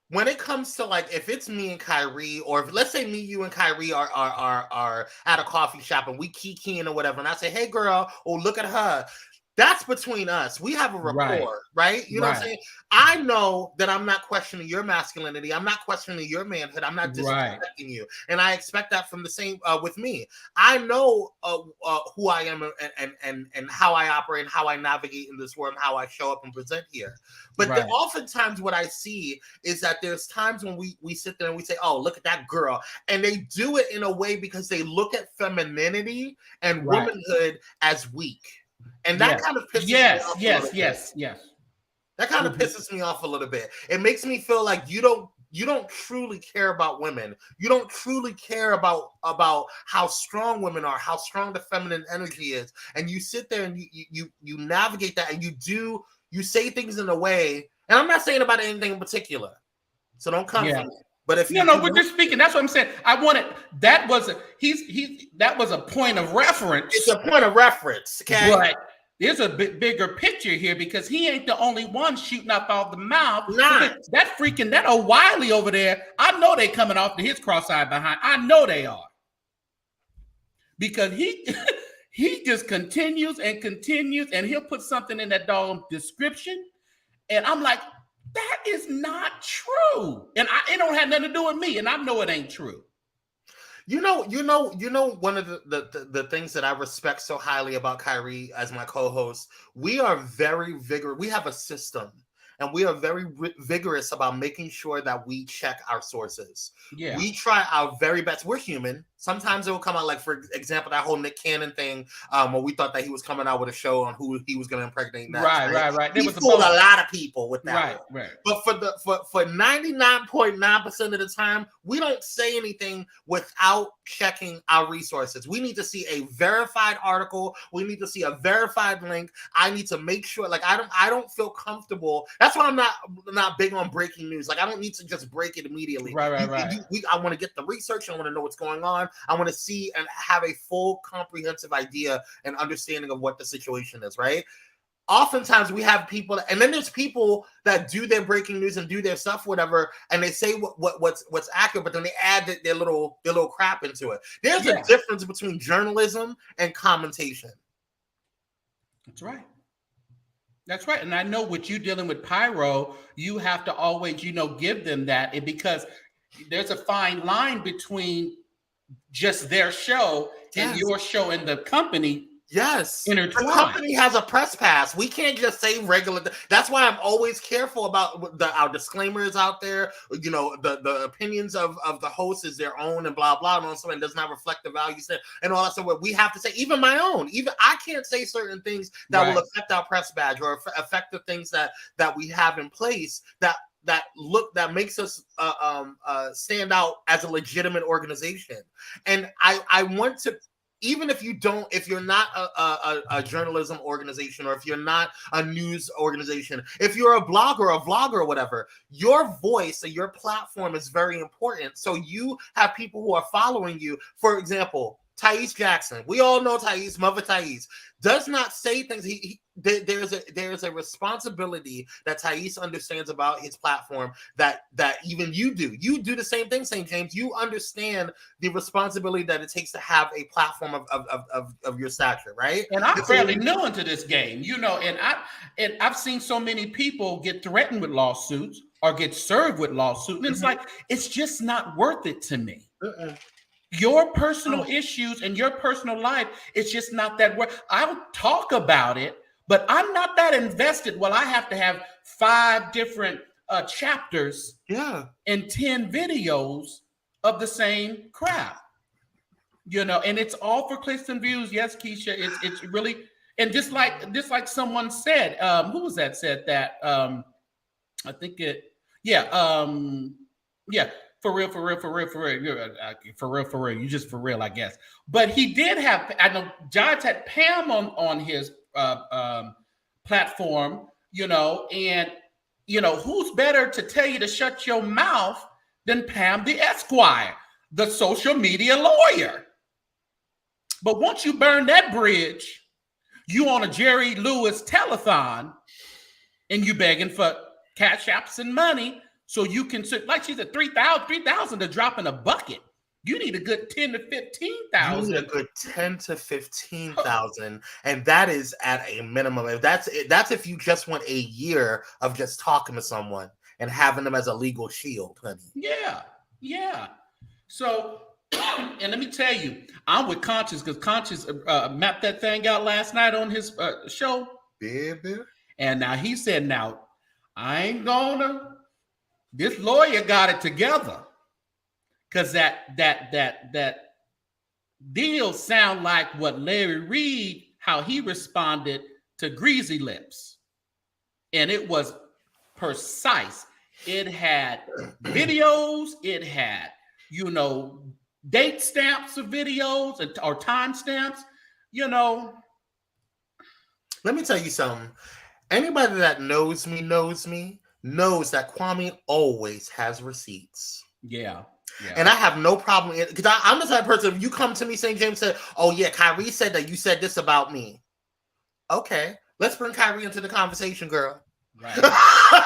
When it comes to, like, if it's me and Kyrie, or if, let's say me, you, and Kyrie are at a coffee shop and we kikiing or whatever, and I say, hey, girl, oh, look at her. That's between us. We have a rapport, right? You know what I'm saying? I know that I'm not questioning your masculinity. I'm not questioning your manhood. I'm not disrespecting you. And I expect that from the same with me. I know who I am and how I operate and how I navigate in this world and how I show up and present here. But oftentimes what I see is that there's times when we sit there and we say, oh, look at that girl. And they do it in a way because they look at femininity and womanhood as weak. And that kind of pisses me off. Yes. That kind of pisses me off a little bit. It makes me feel like you don't truly care about women. You don't truly care about how strong women are, how strong the feminine energy is. And you sit there and you navigate that, and you say things in a way, and I'm not saying about anything in particular. So don't come from me. But if we're just speaking. That's what I'm saying. I wanted that was a point of reference. It's a point of reference, okay? But there's a bigger picture here, because he ain't the only one shooting up out the mouth. That old Wiley over there, I know they coming off to his cross-eye behind. I know they are. Because he just continues, and he'll put something in that dog description, and I'm like, that is not true. And it don't have nothing to do with me, and I know it ain't true. You know, one of the things that I respect so highly about Kyrie as my co-host, we are very vigorous. We have a system, and we are very vigorous about making sure that we check our sources. Yeah. We try our very best. We're human. Sometimes it will come out, like, for example, that whole Nick Cannon thing, where we thought that he was coming out with a show on who he was going to impregnate next. Right. He fooled a lot of people with that. Right. But for 99.9% of the time, we don't say anything without checking our resources. We need to see a verified article. We need to see a verified link. I need to make sure, like, I don't feel comfortable. That's why I'm not big on breaking news. Like, I don't need to just break it immediately. Right. I want to get the research. I want to know what's going on. I want to see and have a full comprehensive idea and understanding of what the situation is, right? Oftentimes we have people, and then there's people that do their breaking news and do their stuff, whatever, and they say what's accurate, but then they add their little crap into it. There's a difference between journalism and commentation. That's right. That's right. And I know with you dealing with Pyro, you have to always, give them that, because there's a fine line between just their show and your show and the company. Yes. Intertwined. The company has a press pass. We can't just say regular. That's why I'm always careful about our disclaimers out there. The opinions of the host is their own and blah, blah, and also it does not reflect the values there and all that. So what we have to say, even my own, even I can't say certain things that will affect our press badge or affect the things that we have in place that makes us stand out as a legitimate organization. And I want to, even if you're not a journalism organization, or if you're not a news organization, if you're a blogger, a vlogger, or whatever, your voice and your platform is very important. So you have people who are following you. For example, Thais Jackson. We all know Thais, Mother Thais, does not say things. There's a responsibility that Thais understands about his platform that even you do. You do the same thing, St. James. You understand the responsibility that it takes to have a platform of your stature, right? And I'm fairly new into this game, and I've seen so many people get threatened with lawsuits or get served with lawsuits. And it's like, it's just not worth it to me. Your personal issues and your personal life, it's just not that word. I'll talk about it, but I'm not that invested. Well, I have to have 5 different chapters and 10 videos of the same crap. You know, and it's all for clicks and views. Yes, Keisha, it's really, and just like someone said, who was that said that? I think it, for real. You just for real, I guess. But he did have, I know Jives had Pam on his platform, you know, and you know, who's better to tell you to shut your mouth than Pam the Esquire, the social media lawyer. But once you burn that bridge, you on a Jerry Lewis telethon and you begging for cash apps and money so you can, like she said, 3,000 to drop in a bucket. You need a good 10 to 15,000. You need a good 10 to 15,000, and that is at a minimum. If that's if you just want a year of just talking to someone and having them as a legal shield, honey. Yeah. So, and let me tell you, I'm with Conscious because Conscious mapped that thing out last night on his show. Baby. And now he said, "Now I ain't gonna." This lawyer got it together. Because that deal sound like what Larry Reed, how he responded to Greasy Lips. And it was precise. It had videos, it had, you know, date stamps of videos or time stamps, you know. Let me tell you something. Anybody that knows me knows that Kwame always has receipts. Yeah. And I have no problem because I'm the type of person. If you come to me, St. James said, "Oh yeah, Kyrie said that you said this about me." Okay, let's bring Kyrie into the conversation, girl. Right.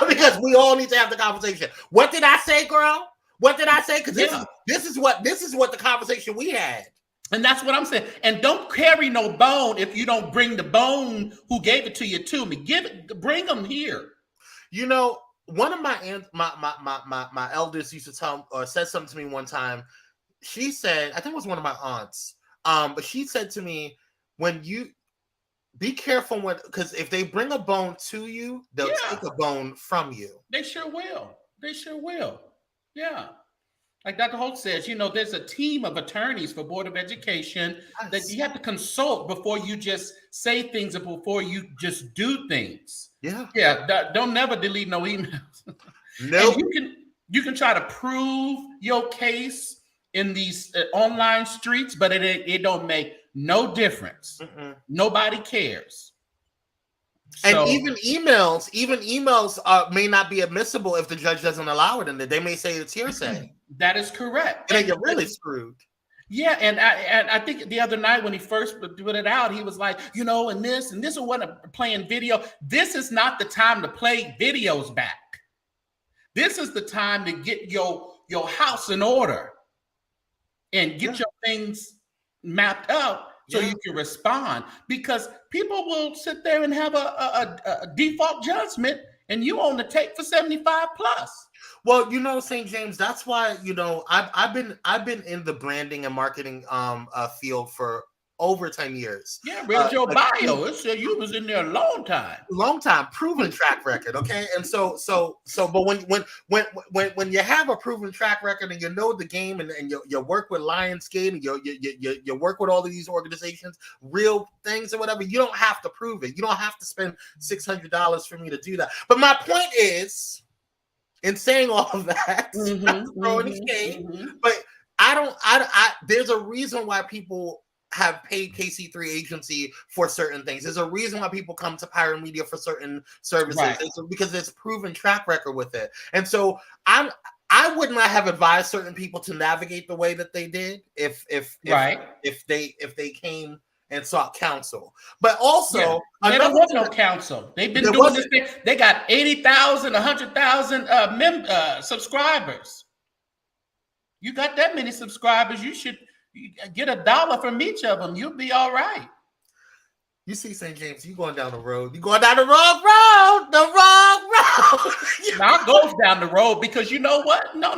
Because we all need to have the conversation. What did I say, girl? What did I say? Because this is what the conversation we had. And that's what I'm saying. And don't carry no bone if you don't bring the bone who gave it to you to me. Bring them here. You know. One of my elders used to tell or said something to me one time. She said, I think it was one of my aunts, but she said to me, when you be careful because if they bring a bone to you, they'll take a bone from you. They sure will. Yeah. Like Dr. Holt says, you know, there's a team of attorneys for Board of Education that you have to consult before you just say things or before you just do things. Yeah. Don't never delete no emails. No. You can try to prove your case in these online streets, but it don't make no difference. Nobody cares. And even emails may not be admissible if the judge doesn't allow it, and they may say it's hearsay. That is correct. And you're really screwed. Yeah, and I think the other night when he first put it out, he was like, you know, and this is what I'm playing video. This is not the time to play videos back. This is the time to get your house in order and get your things mapped out so you can respond. Because people will sit there and have a default judgment, and you on the tape for 75 plus. Well, you know, St. James, that's why, you know, I've been in the branding and marketing field for over 10 years. Yeah, read your bio. It said you was in there a long time. Proven track record. Okay. And but when you have a proven track record and you know the game and you work with Lionsgate and you work with all of these organizations, real things or whatever, you don't have to prove it. You don't have to spend $600 for me to do that. But my point is, in saying all of that, but there's a reason why people have paid KC3 agency for certain things. There's a reason why people come to Pirate Media for certain services. Right. Because there's proven track record with it. And so I would not have advised certain people to navigate the way that they did if they came and sought counsel. But also, there was no counsel. They've been doing this thing. They got 80,000, 100,000 subscribers. You got that many subscribers, you should get $1 from each of them. You'll be all right. You see, St. James, you going down the road. You're going down the wrong road. The wrong road. Now I goes down the road because you know what? No.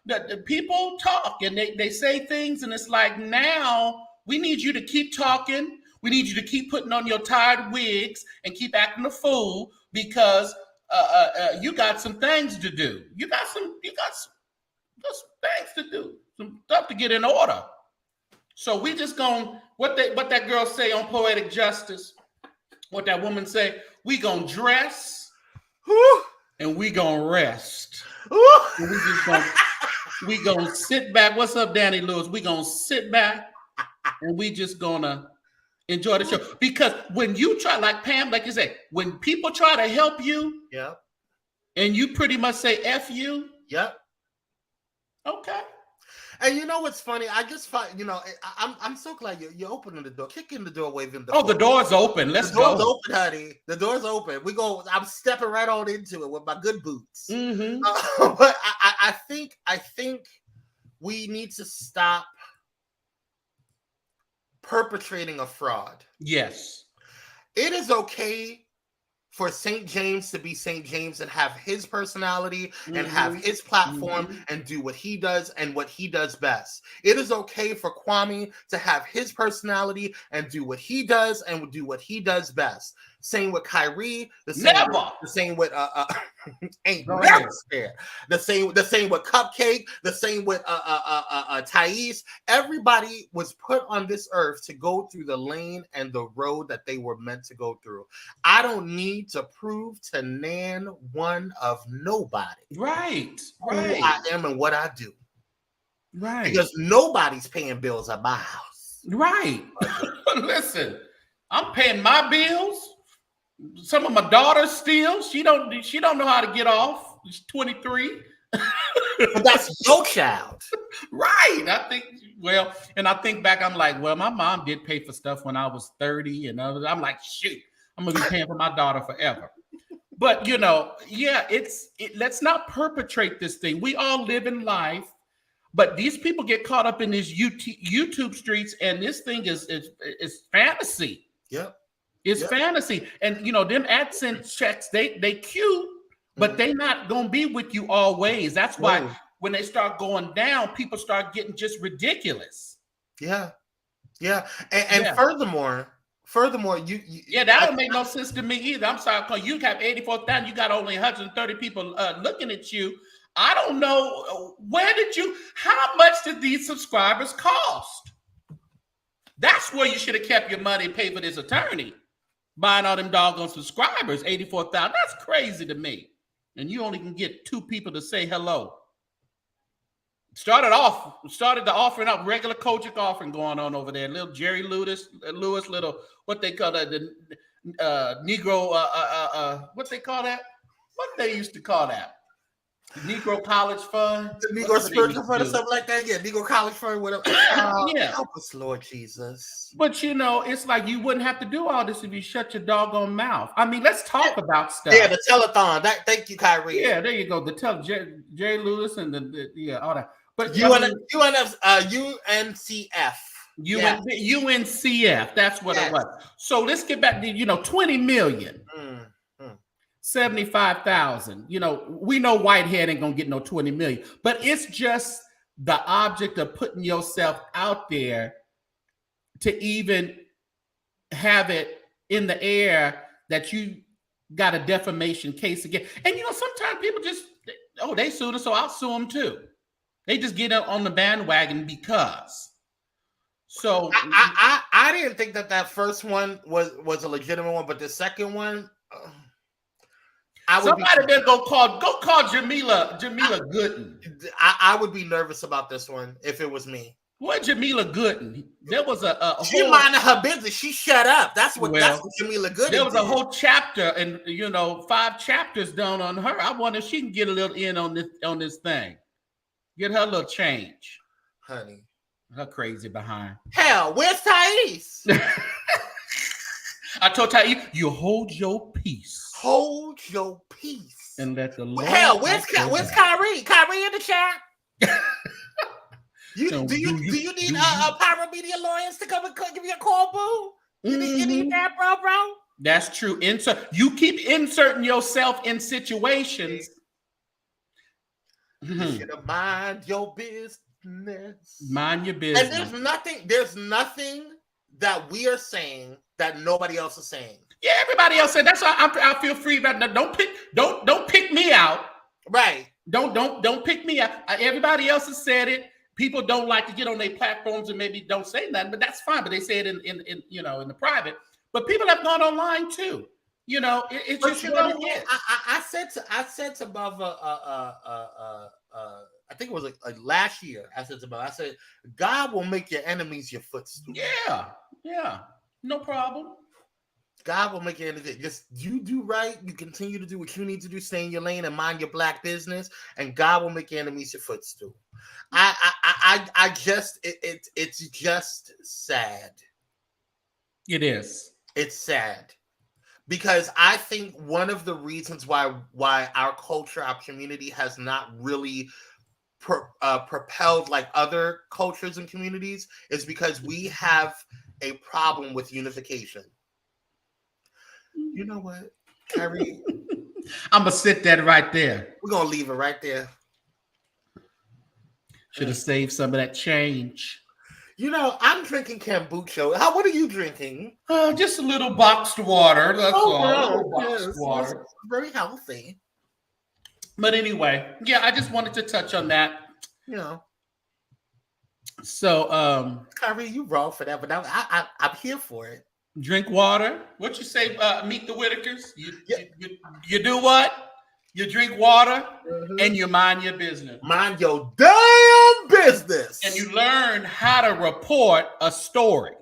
the people talk and they say things, and it's like, now we need you to keep talking. We need you to keep putting on your tired wigs and keep acting a fool because you got some things to do. You got some things to do, some stuff to get in order. So we just gonna what that girl say on Poetic Justice, what that woman say, we gonna dress and we gonna rest. And we gonna sit back. What's up, Danny Lewis? We gonna sit back and we just gonna enjoy the show. Because when you try, like Pam, like you say, when people try to help you, and you pretty much say F you, okay. And you know what's funny? I just find, I'm so glad you're opening the door, kicking the door, waving the door. The door's open. Let's go. The door's open, honey. The door's open. I'm stepping right on into it with my good boots. But I think we need to stop perpetrating a fraud. Yes. It is okay for St. James to be St. James and have his personality and have his platform and do what he does and what he does best. It is okay for Kwame to have his personality and do what he does and do what he does best. Same with Kyrie. The same with ain't never scared. The same with Cupcake. The same with Thais. Everybody was put on this earth to go through the lane and the road that they were meant to go through. I don't need to prove to nan one of nobody. Right. Who I am and what I do. Right. Because nobody's paying bills at my house. Right. Listen, I'm paying my bills. Some of my daughters still. She don't know how to get off. She's 23. But that's your child. Right. I think back, I'm like, well, my mom did pay for stuff when I was 30 and others. I'm like, shoot, I'm gonna be paying for my daughter forever. But let's not perpetrate this thing. We all live in life, but these people get caught up in these YouTube streets, and this thing is fantasy. Yep. It's fantasy. And them AdSense checks, they cute, but they not gonna be with you always. That's why when they start going down, people start getting just ridiculous. Yeah. And furthermore, that don't make no sense to me either. I'm sorry, because you have 84,000, you got only 130 people looking at you. I don't know how much did these subscribers cost? That's where you should have kept your money and paid for this attorney. Buying all them doggone subscribers, 84,000. That's crazy to me. And you only can get 2 people to say hello. Started the offering up, regular Kojic offering going on over there. Little Jerry Lewis, little, what they call that, the Negro, what they call that? What they used to call that? The Negro College Fund? The Negro Spiritual Fund or something like that? Yeah, Negro College Fund, whatever. Help us, Lord Jesus. But it's like you wouldn't have to do all this if you shut your doggone mouth. I mean, let's talk about stuff. Yeah, the telethon. Thank you, Kyrie. Yeah, there you go. The Jerry Lewis and all that. But UNCF. UNCF. That's what it was. So let's get back to 20 million. 75,000. We know Whitehead ain't gonna get no 20 million, but it's just the object of putting yourself out there to even have it in the air that you got a defamation case again. And sometimes people just they sued us, so I'll sue them too. They just get on the bandwagon because. So I didn't think that first one was a legitimate one, but the second one. Somebody better go call Jamila Gooden. I would be nervous about this one if it was me. What Jamila Gooden? There was she minded her business. She shut up. That's what Jamila Gooden. There was a whole chapter and 5 chapters done on her. I wonder if she can get a little in on this thing. Get her a little change, honey. Her crazy behind. Hell, where's Thais? I told Thais, you hold your peace. Hold your peace. And let the Lord. Hell, where's Kyrie? Kyrie in the chat. Do you need paramedia lawyers to come and give you a call, boo? You need that, bro? That's true. You keep inserting yourself in situations. You should have mind your business. Mind your business. And there's nothing that we are saying that nobody else is saying. Yeah, everybody else said. That's why I feel free about that. Don't pick me out. Right. Don't pick me out. Everybody else has said it. People don't like to get on their platforms and maybe don't say nothing, but that's fine. But they say it in the private. But people have gone online too. It's just what it is. I said to Bubba, I think it was like last year. I said, God will make your enemies your footstool. Yeah, no problem. God will make your enemies. Just you do right. You continue to do what you need to do. Stay in your lane and mind your black business, and God will make your enemies your footstool. It's just sad. It is. It's sad. Because I think one of the reasons why our culture, our community has not really propelled like other cultures and communities is because we have a problem with unification. You know what, Kyrie? I'm going to sit that right there. We're going to leave it right there. Should have saved some of that change. I'm drinking kombucha. What are you drinking? Just a little boxed water. That's all. Boxed water. It's very healthy. But anyway, yeah, I just wanted to touch on that. So, Kyrie, you wrong for that, but I'm here for it. Drink water. What you say? Meet the Whitakers. You do what? You drink water and you mind your business. Mind your damn business. And you learn how to report a story.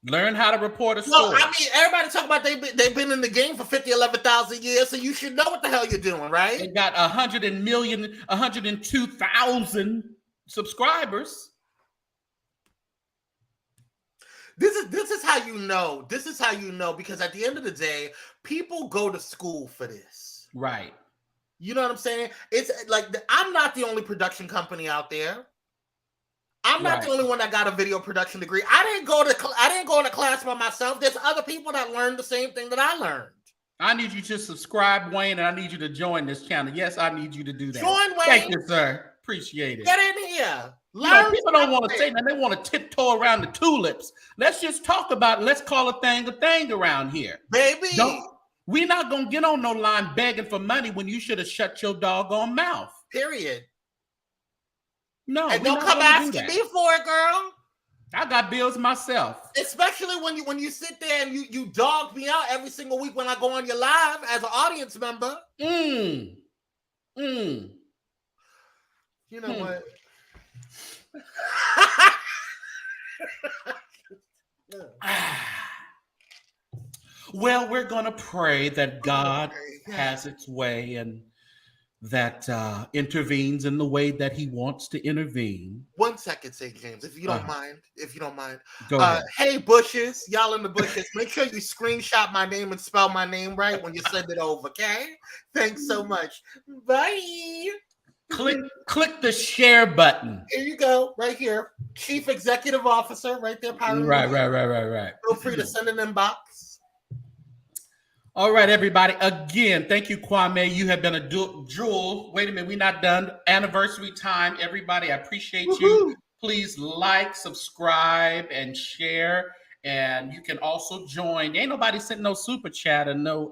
Learn how to report a story. No, I mean, everybody talk about they've been in the game for 11,000 years, so you should know what the hell you're doing, right? They got 102,000 subscribers. This is how you know. This is how you know, because at the end of the day, people go to school for this. Right. You know what I'm saying? It's like I'm not the only production company out there. I'm not the only one that got a video production degree. I didn't go to class by myself. There's other people that learned the same thing that I learned. I need you to subscribe, Wayne, and I need you to join this channel. Yes, I need you to do that. Join, Wayne. Thank you, sir. Appreciate it. Get in here. People don't want to say that. They want to tiptoe around the tulips. Let's just talk about it. Let's call a thing around here. Baby. We're not going to get on no line begging for money when you should have shut your doggone mouth. Period. No. And don't come asking me for it, girl. I got bills myself. Especially when you sit there and you dog me out every single week when I go on your live as an audience member. You know what? Well, we're going to pray that God has its way and that intervenes in the way that he wants to intervene. 1 second, St. James, if you don't mind. Go ahead. Hey, bushes, y'all in the bushes, make sure you screenshot my name and spell my name right when you send it over, okay? Thanks so much. Bye. Click the share button. Here you go, right here. Chief Executive Officer, right there. Right. Feel free to send an inbox. All right, everybody. Again, thank you, Kwame. You have been a jewel. Wait a minute, we're not done. Anniversary time, everybody. I appreciate you. Please like, subscribe, and share. And you can also join. Ain't nobody sent no super chat or no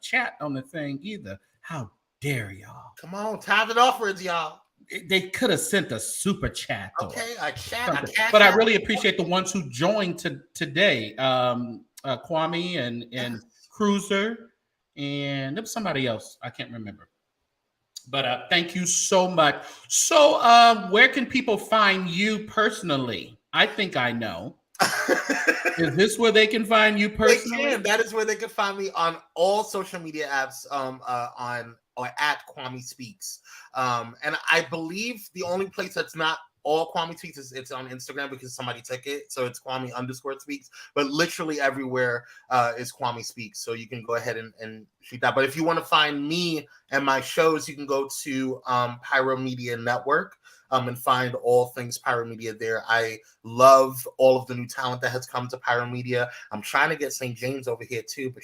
chat on the thing either. How dare y'all? Come on, tithes and offerings, y'all. They could have sent a super chat. Okay, a chat. But I really appreciate the ones who joined today. Kwame and Cruiser, and there was somebody else. I can't remember. But thank you so much. So where can people find you personally? I think I know. Is this where they can find you personally? They can. That is where they can find me on all social media apps or at Kwame Speaks. And I believe the only place that's not all Kwame Speaks is it's on Instagram because somebody took it. So it's Kwame_Speaks. But literally everywhere is Kwame Speaks. So you can go ahead and shoot that. But if you want to find me and my shows, you can go to Pyro Media Network. And find all things Pyro Media there. I love all of the new talent that has come to Pyro Media. I'm trying to get St. James over here too, but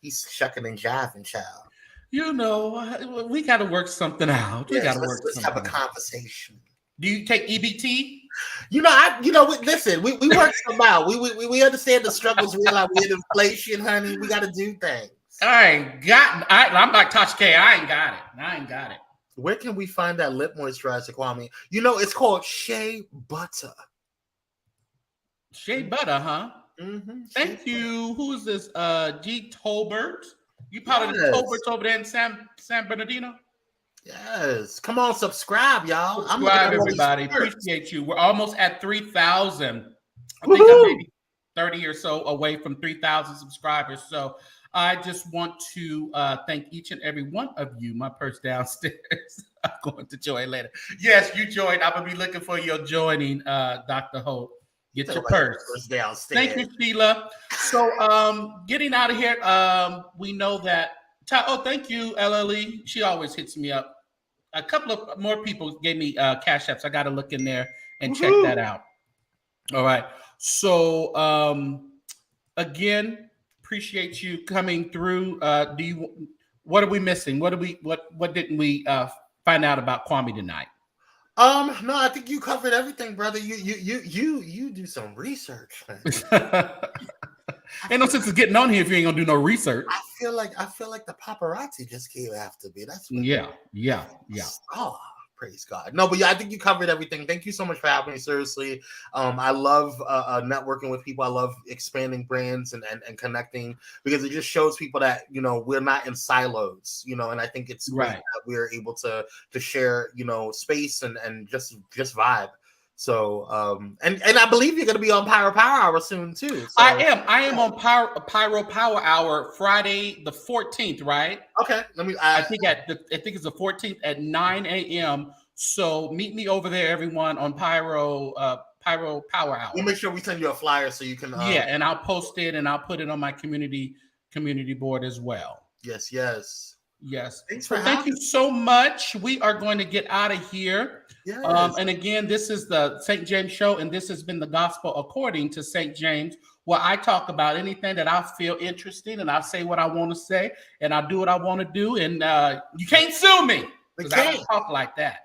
he's shucking and jiving, child. You know, we got to work something out. We got Yes, to work let's have a something out. conversation. Do you take EBT? Listen, we work them out. We understand the struggles. We realize we're in inflation, honey. We got to do things. I'm like Tasha K. I ain't got it. Where can we find that lip moisturizer, Kwame? It's called Shea Butter. Shea Butter, huh? Mm-hmm. Thank you. Who is this? G. Tolbert. You part of the Tolberts over there in San Bernardino? Yes. Come on, subscribe, y'all. Subscribe, everybody. Appreciate you. We're almost at 3,000. I think I'm maybe 30 or so away from 3,000 subscribers. So I just want to thank each and every one of you. My purse downstairs. I'm going to join later. Yes, you joined. I'm going to be looking for your joining, Dr. Holt. Get your purse downstairs. Thank you, Sheila. So getting out of here, we know that. Thank you, LLE. She always hits me up. A couple of more people gave me cash apps. I got to look in there and check that out. All right. So again, appreciate you coming through. What are we missing? What didn't we find out about Kwame tonight? No, I think you covered everything, brother. You do some research. Ain't no sense of getting on here if you ain't gonna do no research. I feel like the paparazzi just came after me. That's what yeah. Oh, praise God. No, but yeah, I think you covered everything. Thank you so much for having me. Seriously, I love networking with people. I love expanding brands and connecting, because it just shows people that we're not in silos. And I think it's great that we're able to share space and just vibe. So and I believe you're going to be on Pyro Power Hour soon too. So. I am on Pyro Power Hour Friday the 14th, right? Okay, I think it's the 14th at 9 a.m. So meet me over there, everyone, on Pyro Power Hour. We'll make sure we send you a flyer so you can. And I'll post it and I'll put it on my community board as well. Yes. Thank you so much. We are going to get out of here. Yes. And again, this is the St. James Show, and this has been the Gospel According to St. James, where I talk about anything that I feel interesting, and I say what I want to say, and I do what I want to do, and you can't sue me because I don't talk like that.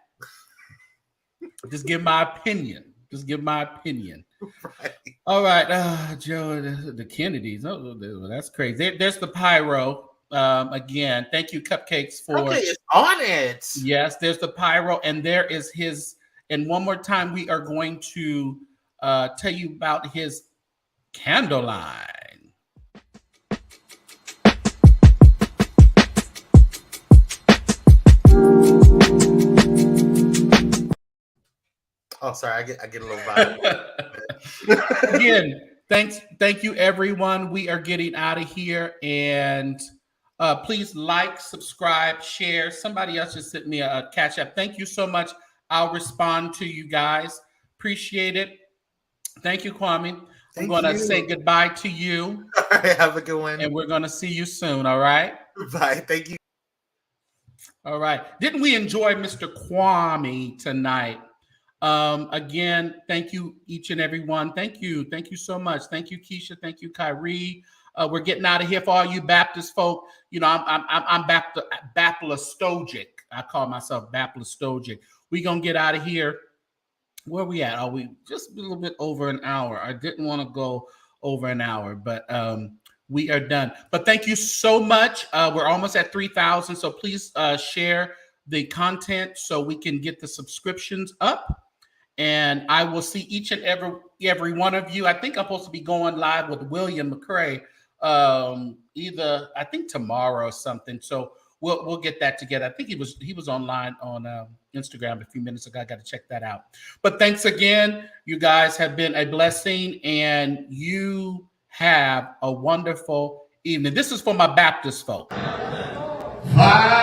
Just give my opinion. Right. All right, Joe, the Kennedys. Oh, that's crazy. There's the Pyro. Again, thank you, Cupcakes, for it's on it. Yes, there's the Pyro, and there is his. And one more time, we are going to tell you about his candle line. Oh, sorry, I get a little vibe. Again, thank you, everyone. We are getting out of here, and please like, subscribe, share. Somebody else just sent me a cash app. Thank you so much. I'll respond to you guys. Appreciate it. Thank you, Kwame. I'm going to say goodbye to you. All right, have a good one. And we're going to see you soon, all right? Bye. Thank you. All right. Didn't we enjoy Mr. Kwame tonight? Again, thank you, each and every one. Thank you. Thank you so much. Thank you, Keisha. Thank you, Kyrie. We're getting out of here. For all you Baptist folk, I'm Baptistogic. I call myself Baptistogic. We're going to get out of here. Where are we at? Are we just a little bit over an hour? I didn't want to go over an hour, but we are done. But thank you so much. We're almost at 3,000. So please share the content so we can get the subscriptions up. And I will see each and every one of you. I think I'm supposed to be going live with William McCrae either I think tomorrow or something. So we'll get that together. I think he was online on Instagram a few minutes ago. I got to check that out. But thanks again. You guys have been a blessing, and you have a wonderful evening. This is for my Baptist folk. Yeah.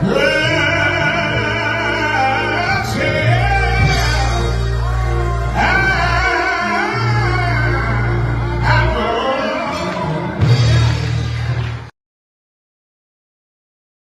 Hey!